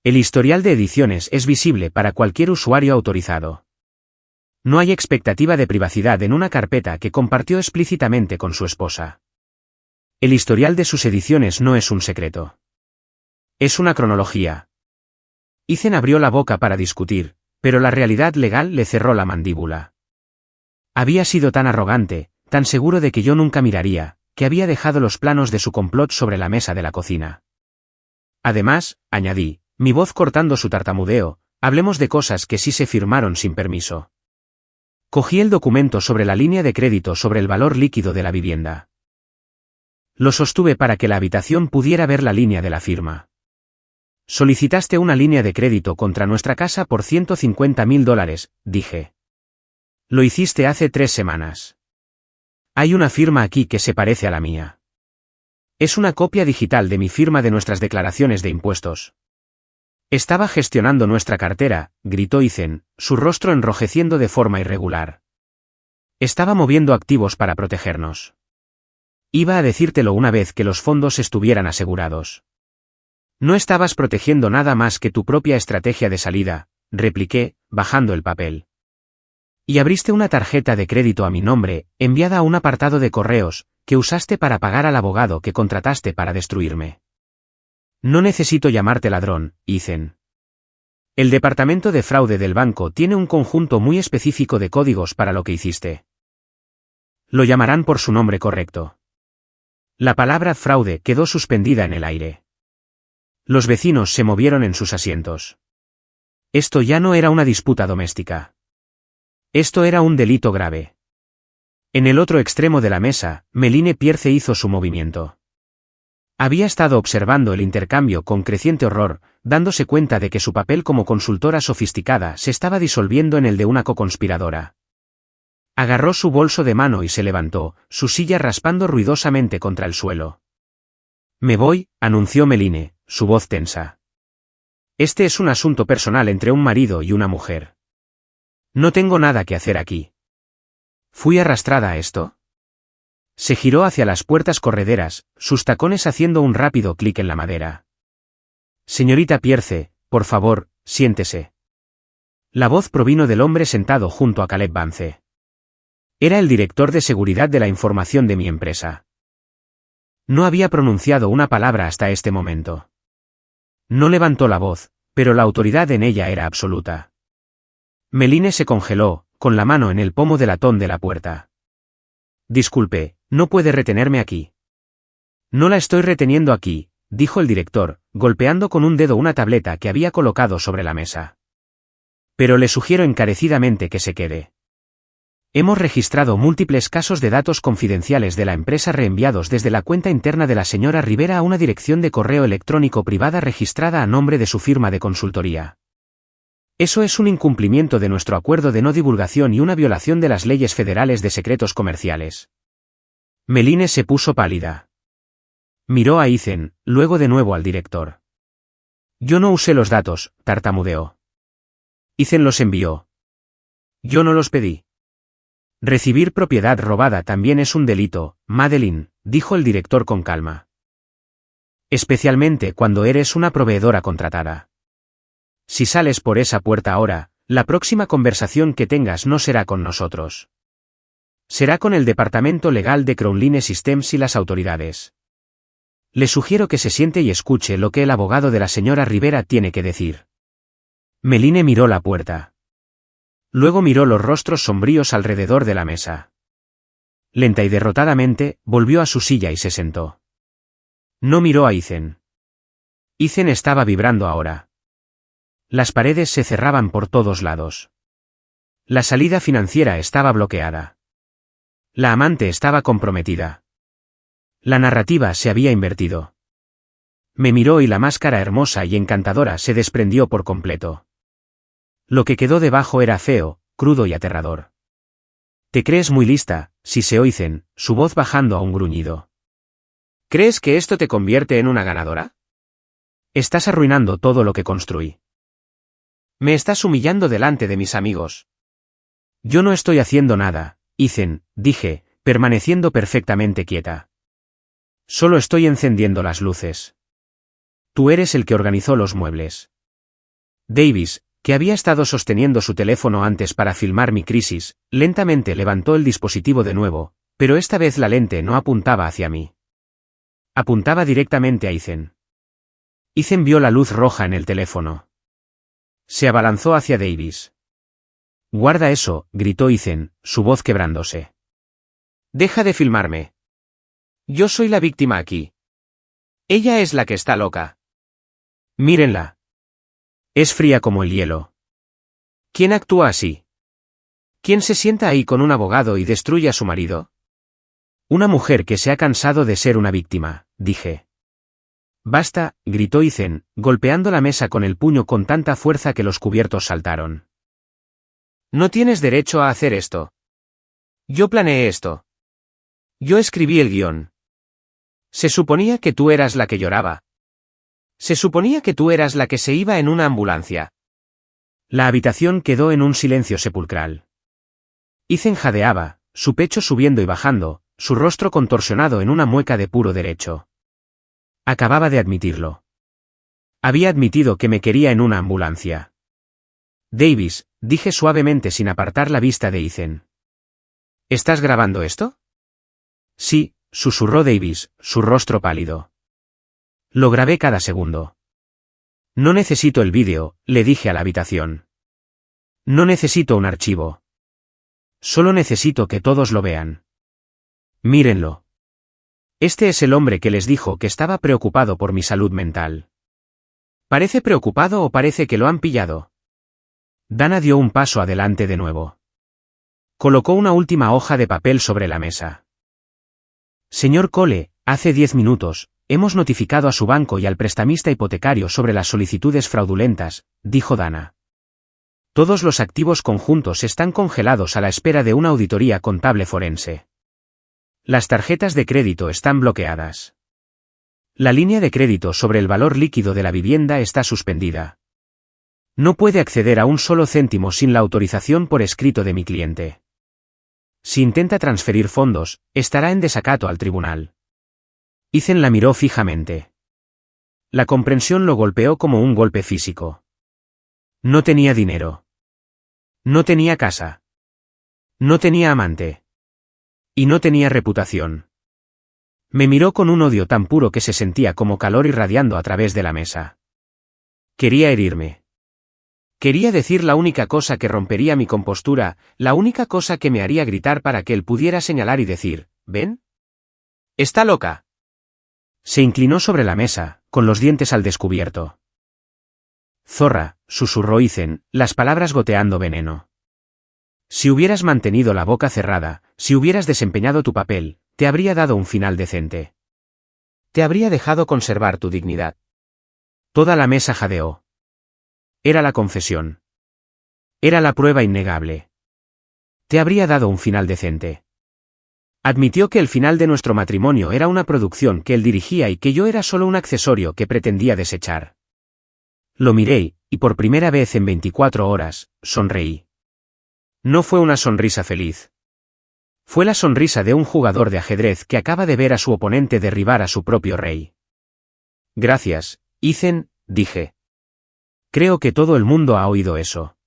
El historial de ediciones es visible para cualquier usuario autorizado. No hay expectativa de privacidad en una carpeta que compartió explícitamente con su esposa. El historial de sus ediciones no es un secreto. Es una cronología. Ethan abrió la boca para discutir, pero la realidad legal le cerró la mandíbula. Había sido tan arrogante, tan seguro de que yo nunca miraría, que había dejado los planos de su complot sobre la mesa de la cocina. Además, añadí, mi voz cortando su tartamudeo, hablemos de cosas que sí se firmaron sin permiso. Cogí el documento sobre la línea de crédito sobre el valor líquido de la vivienda. Lo sostuve para que la habitación pudiera ver la línea de la firma. Solicitaste una línea de crédito contra nuestra casa por $150,000, dije. Lo hiciste hace 3 semanas. Hay una firma aquí que se parece a la mía. Es una copia digital de mi firma de nuestras declaraciones de impuestos. Estaba gestionando nuestra cartera, gritó Ethan, su rostro enrojeciendo de forma irregular. Estaba moviendo activos para protegernos. Iba a decírtelo una vez que los fondos estuvieran asegurados. No estabas protegiendo nada más que tu propia estrategia de salida, repliqué, bajando el papel. Y abriste una tarjeta de crédito a mi nombre, enviada a un apartado de correos, que usaste para pagar al abogado que contrataste para destruirme. No necesito llamarte ladrón, Ethan. El departamento de fraude del banco tiene un conjunto muy específico de códigos para lo que hiciste. Lo llamarán por su nombre correcto. La palabra fraude quedó suspendida en el aire. Los vecinos se movieron en sus asientos. Esto ya no era una disputa doméstica. Esto era un delito grave. En el otro extremo de la mesa, Meline Pierce hizo su movimiento. Había estado observando el intercambio con creciente horror, dándose cuenta de que su papel como consultora sofisticada se estaba disolviendo en el de una coconspiradora. Agarró su bolso de mano y se levantó, su silla raspando ruidosamente contra el suelo. «Me voy», anunció Meline, su voz tensa. «Este es un asunto personal entre un marido y una mujer. No tengo nada que hacer aquí». ¿Fui arrastrada a esto? Se giró hacia las puertas correderas, sus tacones haciendo un rápido clic en la madera. «Señorita Pierce, por favor, siéntese». La voz provino del hombre sentado junto a Caleb Vance. Era el director de seguridad de la información de mi empresa. No había pronunciado una palabra hasta este momento. No levantó la voz, pero la autoridad en ella era absoluta. Meline se congeló, con la mano en el pomo de latón de la puerta. «Disculpe, no puede retenerme aquí». «No la estoy reteniendo aquí», dijo el director, golpeando con un dedo una tableta que había colocado sobre la mesa. «Pero le sugiero encarecidamente que se quede. Hemos registrado múltiples casos de datos confidenciales de la empresa reenviados desde la cuenta interna de la señora Rivera a una dirección de correo electrónico privada registrada a nombre de su firma de consultoría. Eso es un incumplimiento de nuestro acuerdo de no divulgación y una violación de las leyes federales de secretos comerciales». Meline se puso pálida. Miró a Ethan, luego de nuevo al director. «Yo no usé los datos», tartamudeó. «Ethan los envió. Yo no los pedí». «Recibir propiedad robada también es un delito, Madeline», dijo el director con calma. «Especialmente cuando eres una proveedora contratada. Si sales por esa puerta ahora, la próxima conversación que tengas no será con nosotros. Será con el departamento legal de Crowline Systems y las autoridades. Le sugiero que se siente y escuche lo que el abogado de la señora Rivera tiene que decir». Meline miró la puerta. Luego miró los rostros sombríos alrededor de la mesa. Lenta y derrotadamente, volvió a su silla y se sentó. No miró a Ethan. Ethan estaba vibrando ahora. Las paredes se cerraban por todos lados. La salida financiera estaba bloqueada. La amante estaba comprometida. La narrativa se había invertido. Me miró y la máscara hermosa y encantadora se desprendió por completo. Lo que quedó debajo era feo, crudo y aterrador. «Te crees muy lista», siseó Ethan, su voz bajando a un gruñido. «¿Crees que esto te convierte en una ganadora? Estás arruinando todo lo que construí. Me estás humillando delante de mis amigos». «Yo no estoy haciendo nada, Ethan», dije, permaneciendo perfectamente quieta. «Solo estoy encendiendo las luces. Tú eres el que organizó los muebles». Davis, que había estado sosteniendo su teléfono antes para filmar mi crisis, lentamente levantó el dispositivo de nuevo, pero esta vez la lente no apuntaba hacia mí. Apuntaba directamente a Ethan. Ethan vio la luz roja en el teléfono. Se abalanzó hacia Davis. «Guarda eso», gritó Ethan, su voz quebrándose. «Deja de filmarme. Yo soy la víctima aquí. Ella es la que está loca. Mírenla. Es fría como el hielo. ¿Quién actúa así? ¿Quién se sienta ahí con un abogado y destruye a su marido?» «Una mujer que se ha cansado de ser una víctima», dije. «Basta», gritó Ethan, golpeando la mesa con el puño con tanta fuerza que los cubiertos saltaron. «No tienes derecho a hacer esto. Yo planeé esto. Yo escribí el guión. Se suponía que tú eras la que lloraba. Se suponía que tú eras la que se iba en una ambulancia». La habitación quedó en un silencio sepulcral. Ethan jadeaba, su pecho subiendo y bajando, su rostro contorsionado en una mueca de puro derecho. Acababa de admitirlo. Había admitido que me quería en una ambulancia. «Davis», dije suavemente sin apartar la vista de Ethan. «¿Estás grabando esto?» «Sí», susurró Davis, su rostro pálido. «Lo grabé cada segundo». «No necesito el vídeo», le dije a la habitación. «No necesito un archivo. Solo necesito que todos lo vean. Mírenlo. Este es el hombre que les dijo que estaba preocupado por mi salud mental. ¿Parece preocupado o parece que lo han pillado?» Dana dio un paso adelante de nuevo. Colocó una última hoja de papel sobre la mesa. «Señor Cole, hace 10 minutos, hemos notificado a su banco y al prestamista hipotecario sobre las solicitudes fraudulentas, dijo Dana. Todos los activos conjuntos están congelados a la espera de una auditoría contable forense. Las tarjetas de crédito están bloqueadas. La línea de crédito sobre el valor líquido de la vivienda está suspendida. No puede acceder a un solo céntimo sin la autorización por escrito de mi cliente. Si intenta transferir fondos, estará en desacato al tribunal. Ethan la miró fijamente. La comprensión lo golpeó como un golpe físico. No tenía dinero. No tenía casa. No tenía amante. Y no tenía reputación. Me miró con un odio tan puro que se sentía como calor irradiando a través de la mesa. Quería herirme. Quería decir la única cosa que rompería mi compostura, la única cosa que me haría gritar para que él pudiera señalar y decir, ¿ven? ¿Está loca? Se inclinó sobre la mesa, con los dientes al descubierto. Zorra, susurró Ethan, las palabras goteando veneno. Si hubieras mantenido la boca cerrada, si hubieras desempeñado tu papel, te habría dado un final decente. Te habría dejado conservar tu dignidad. Toda la mesa jadeó. Era la confesión. Era la prueba innegable. Te habría dado un final decente. Admitió que el final de nuestro matrimonio era una producción que él dirigía y que yo era solo un accesorio que pretendía desechar. Lo miré, y por primera vez en 24 horas, sonreí. No fue una sonrisa feliz. Fue la sonrisa de un jugador de ajedrez que acaba de ver a su oponente derribar a su propio rey. Gracias, Ethan, dije. Creo que todo el mundo ha oído eso.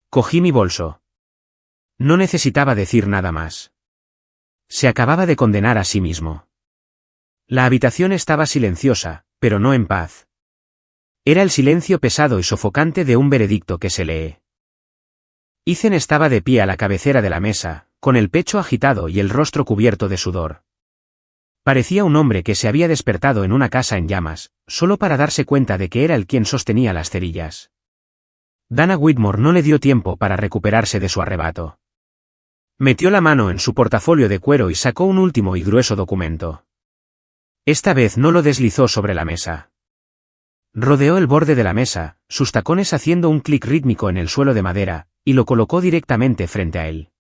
Cogí mi bolso. No necesitaba decir nada más. Se acababa de condenar a sí mismo. La habitación estaba silenciosa, pero no en paz. Era el silencio pesado y sofocante de un veredicto que se lee. Ethan estaba de pie a la cabecera de la mesa, con el pecho agitado y el rostro cubierto de sudor. Parecía un hombre que se había despertado en una casa en llamas, solo para darse cuenta de que era él quien sostenía las cerillas. Dana Whitmore no le dio tiempo para recuperarse de su arrebato. Metió la mano en su portafolio de cuero y sacó un último y grueso documento. Esta vez no lo deslizó sobre la mesa. Rodeó el borde de la mesa, sus tacones haciendo un clic rítmico en el suelo de madera, y lo colocó directamente frente a él.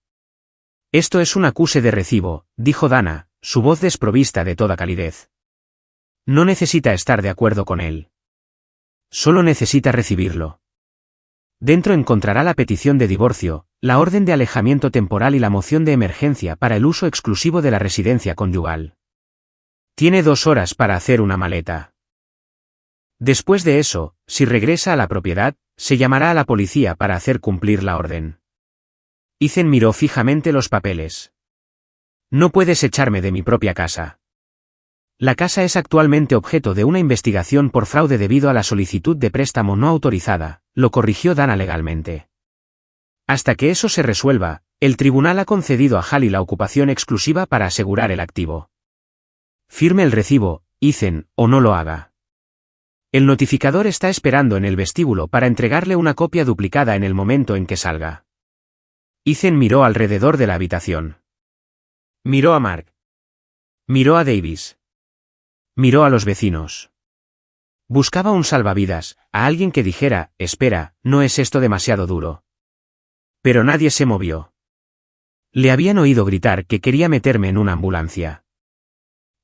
Esto es un acuse de recibo, dijo Dana, su voz desprovista de toda calidez. No necesita estar de acuerdo con él. Solo necesita recibirlo. Dentro encontrará la petición de divorcio, la orden de alejamiento temporal y la moción de emergencia para el uso exclusivo de la residencia conyugal. Tiene 2 horas para hacer una maleta. Después de eso, si regresa a la propiedad, se llamará a la policía para hacer cumplir la orden. Ethan miró fijamente los papeles. No puedes echarme de mi propia casa. La casa es actualmente objeto de una investigación por fraude debido a la solicitud de préstamo no autorizada, lo corrigió Dana legalmente. Hasta que eso se resuelva, el tribunal ha concedido a Hallie la ocupación exclusiva para asegurar el activo. Firme el recibo, Ethan, o no lo haga. El notificador está esperando en el vestíbulo para entregarle una copia duplicada en el momento en que salga. Ethan miró alrededor de la habitación. Miró a Mark. Miró a Davis. Miró a los vecinos. Buscaba un salvavidas, a alguien que dijera, espera, ¿no es esto demasiado duro? Pero nadie se movió. Le habían oído gritar que quería meterme en una ambulancia.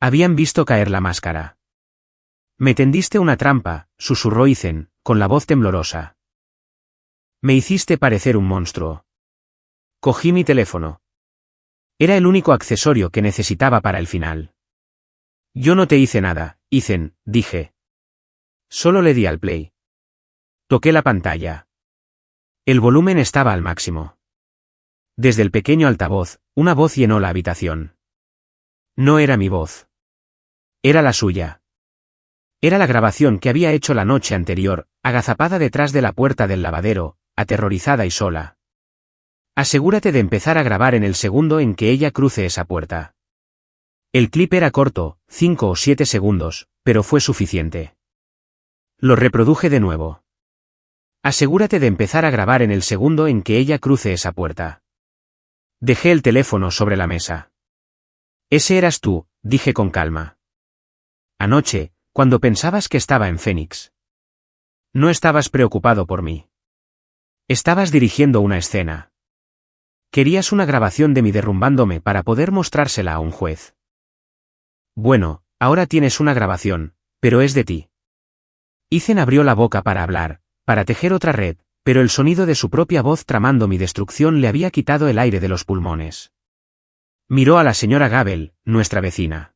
Habían visto caer la máscara. Me tendiste una trampa, susurró Ethan, con la voz temblorosa. Me hiciste parecer un monstruo. Cogí mi teléfono. Era el único accesorio que necesitaba para el final. Yo no te hice nada, Ethan, dije. Solo le di al play. Toqué la pantalla. El volumen estaba al máximo. Desde el pequeño altavoz, una voz llenó la habitación. No era mi voz. Era la suya. Era la grabación que había hecho la noche anterior, agazapada detrás de la puerta del lavadero, aterrorizada y sola. Asegúrate de empezar a grabar en el segundo en que ella cruce esa puerta. El clip era corto, 5 o 7 segundos, pero fue suficiente. Lo reproduje de nuevo. Asegúrate de empezar a grabar en el segundo en que ella cruce esa puerta. Dejé el teléfono sobre la mesa. Ese eras tú, dije con calma. anoche, cuando pensabas que estaba en Phoenix. No estabas preocupado por mí. Estabas dirigiendo una escena. Querías una grabación de mí derrumbándome para poder mostrársela a un juez. Bueno, ahora tienes una grabación, pero es de ti. Ethan abrió la boca para hablar, para tejer otra red, pero el sonido de su propia voz tramando mi destrucción le había quitado el aire de los pulmones. Miró a la señora Gabel, nuestra vecina.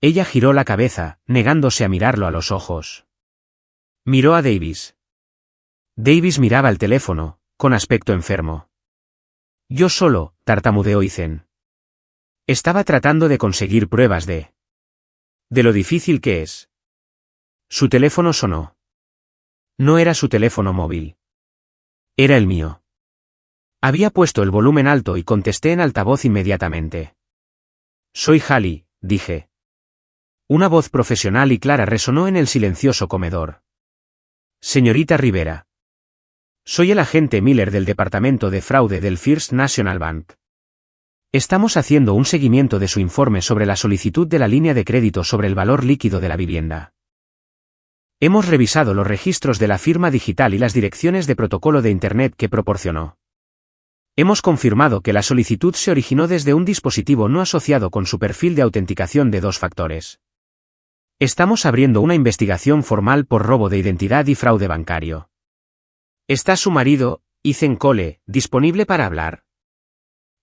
Ella giró la cabeza, negándose a mirarlo a los ojos. Miró a Davis. Davis miraba el teléfono, con aspecto enfermo. Yo solo, tartamudeó Ethan. Estaba tratando de conseguir pruebas de lo difícil que es. Su teléfono sonó. No era su teléfono móvil. Era el mío. Había puesto el volumen alto y contesté en altavoz inmediatamente. Soy Hallie, dije. Una voz profesional y clara resonó en el silencioso comedor. Señorita Rivera. Soy el agente Miller del Departamento de Fraude del First National Bank. Estamos haciendo un seguimiento de su informe sobre la solicitud de la línea de crédito sobre el valor líquido de la vivienda. Hemos revisado los registros de la firma digital y las direcciones de protocolo de Internet que proporcionó. Hemos confirmado que la solicitud se originó desde un dispositivo no asociado con su perfil de autenticación de 2 factores. Estamos abriendo una investigación formal por robo de identidad y fraude bancario. ¿Está su marido, Ethan Cole, disponible para hablar?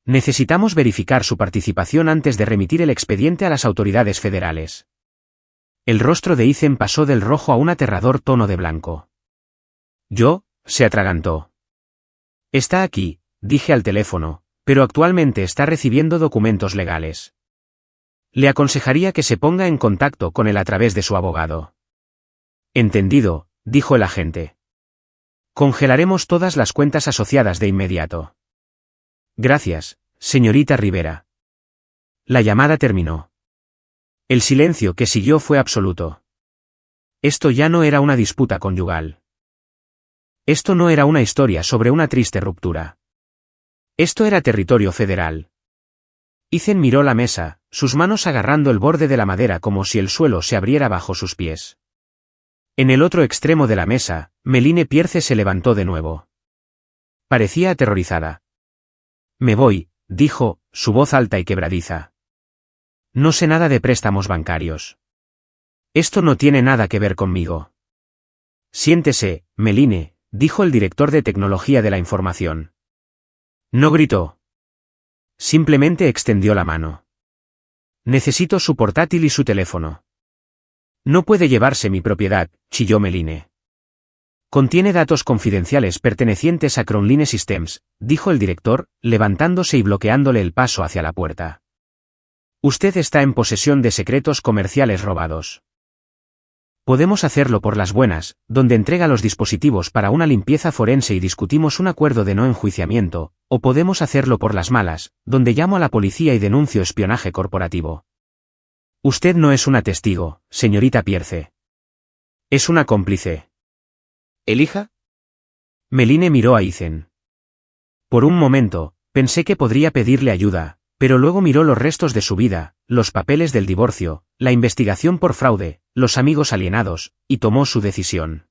Necesitamos verificar su participación antes de remitir el expediente a las autoridades federales. El rostro de Ethan pasó del rojo a un aterrador tono de blanco. Se atragantó. Está aquí, dije al teléfono, pero actualmente está recibiendo documentos legales. Le aconsejaría que se ponga en contacto con él a través de su abogado. Entendido, dijo el agente. Congelaremos todas las cuentas asociadas de inmediato. Gracias, señorita Rivera. La llamada terminó. El silencio que siguió fue absoluto. Esto ya no era una disputa conyugal. Esto no era una historia sobre una triste ruptura. Esto era territorio federal. Ethan miró la mesa, sus manos agarrando el borde de la madera como si el suelo se abriera bajo sus pies. En el otro extremo de la mesa, Meline Pierce se levantó de nuevo. Parecía aterrorizada. Me voy, dijo, su voz alta y quebradiza. No sé nada de préstamos bancarios. Esto no tiene nada que ver conmigo. Siéntese, Meline, dijo el director de tecnología de la información. No gritó. Simplemente extendió la mano. Necesito su portátil y su teléfono. No puede llevarse mi propiedad, chilló Meline. Contiene datos confidenciales pertenecientes a Crownline Systems, dijo el director, levantándose y bloqueándole el paso hacia la puerta. Usted está en posesión de secretos comerciales robados. Podemos hacerlo por las buenas, donde entrega los dispositivos para una limpieza forense y discutimos un acuerdo de no enjuiciamiento, o podemos hacerlo por las malas, donde llamo a la policía y denuncio espionaje corporativo. Usted no es una testigo, señorita Pierce. Es una cómplice. ¿Elija? Meline miró a Ethan. Por un momento, pensé que podría pedirle ayuda, pero luego miró los restos de su vida, los papeles del divorcio, la investigación por fraude, los amigos alienados, y tomó su decisión.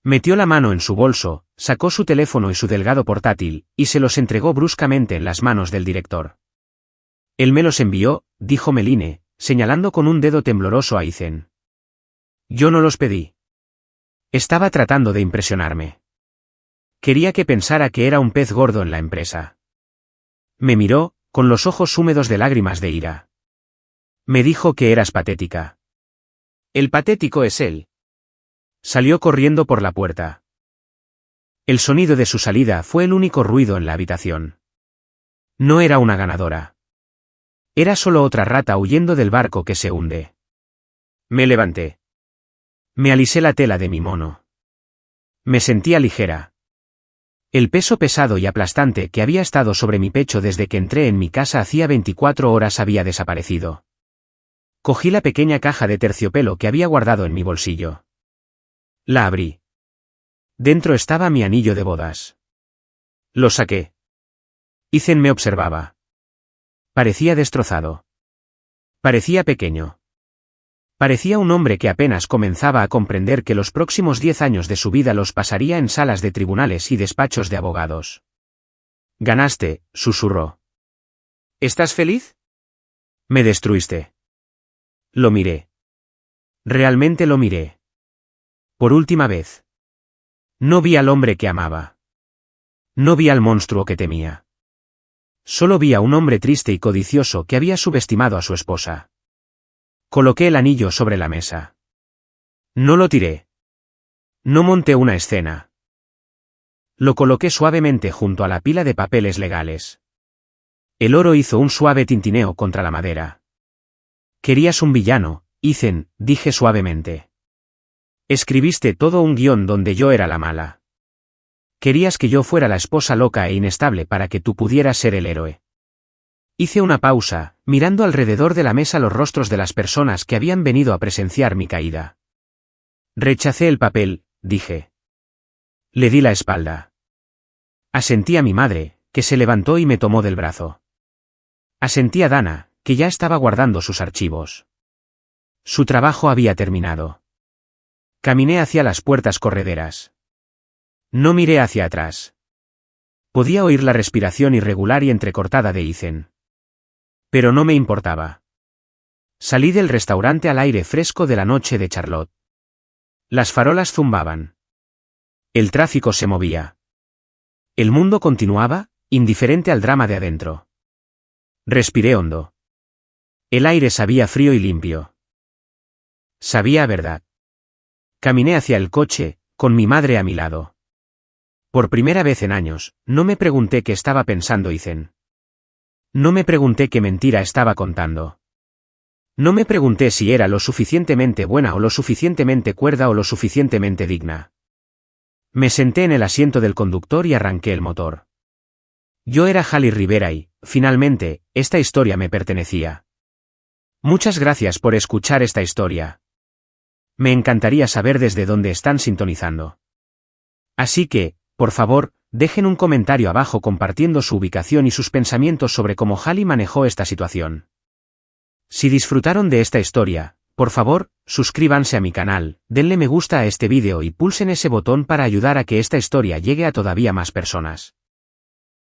Metió la mano en su bolso, sacó su teléfono y su delgado portátil, y se los entregó bruscamente en las manos del director. Él me los envió, dijo Meline, señalando con un dedo tembloroso a Ethan. Yo no los pedí. Estaba tratando de impresionarme. Quería que pensara que era un pez gordo en la empresa. Me miró, con los ojos húmedos de lágrimas de ira. Me dijo que eras patética. El patético es él. Salió corriendo por la puerta. El sonido de su salida fue el único ruido en la habitación. No era una ganadora. Era solo otra rata huyendo del barco que se hunde. Me levanté. Me alisé la tela de mi mono. Me sentía ligera. El peso pesado y aplastante que había estado sobre mi pecho desde que entré en mi casa hacía 24 horas había desaparecido. Cogí la pequeña caja de terciopelo que había guardado en mi bolsillo. La abrí. Dentro estaba mi anillo de bodas. Lo saqué. Ethan me observaba. Parecía destrozado. Parecía pequeño. Parecía un hombre que apenas comenzaba a comprender que los próximos 10 años de su vida los pasaría en salas de tribunales y despachos de abogados. Ganaste, susurró. ¿Estás feliz? Me destruiste. Lo miré. Realmente lo miré. Por última vez. No vi al hombre que amaba. No vi al monstruo que temía. Solo vi a un hombre triste y codicioso que había subestimado a su esposa. Coloqué el anillo sobre la mesa. No lo tiré. No monté una escena. Lo coloqué suavemente junto a la pila de papeles legales. El oro hizo un suave tintineo contra la madera. Querías un villano, Ethan, dije suavemente. Escribiste todo un guión donde yo era la mala. Querías que yo fuera la esposa loca e inestable para que tú pudieras ser el héroe. Hice una pausa, mirando alrededor de la mesa los rostros de las personas que habían venido a presenciar mi caída. Rechacé el papel, dije. Le di la espalda. Asentí a mi madre, que se levantó y me tomó del brazo. Asentí a Dana, que ya estaba guardando sus archivos. Su trabajo había terminado. Caminé hacia las puertas correderas. No miré hacia atrás. Podía oír la respiración irregular y entrecortada de Ethan. Pero no me importaba. Salí del restaurante al aire fresco de la noche de Charlotte. Las farolas zumbaban. El tráfico se movía. El mundo continuaba, indiferente al drama de adentro. Respiré hondo. El aire sabía frío y limpio. Sabía a verdad. Caminé hacia el coche, con mi madre a mi lado. Por primera vez en años, no me pregunté qué estaba pensando Ethan. No me pregunté qué mentira estaba contando. No me pregunté si era lo suficientemente buena o lo suficientemente cuerda o lo suficientemente digna. Me senté en el asiento del conductor y arranqué el motor. Yo era Halle Rivera y, finalmente, esta historia me pertenecía. Muchas gracias por escuchar esta historia. Me encantaría saber desde dónde están sintonizando. Así que, por favor, dejen un comentario abajo compartiendo su ubicación y sus pensamientos sobre cómo Halle manejó esta situación. Si disfrutaron de esta historia, por favor, suscríbanse a mi canal, denle me gusta a este vídeo y pulsen ese botón para ayudar a que esta historia llegue a todavía más personas.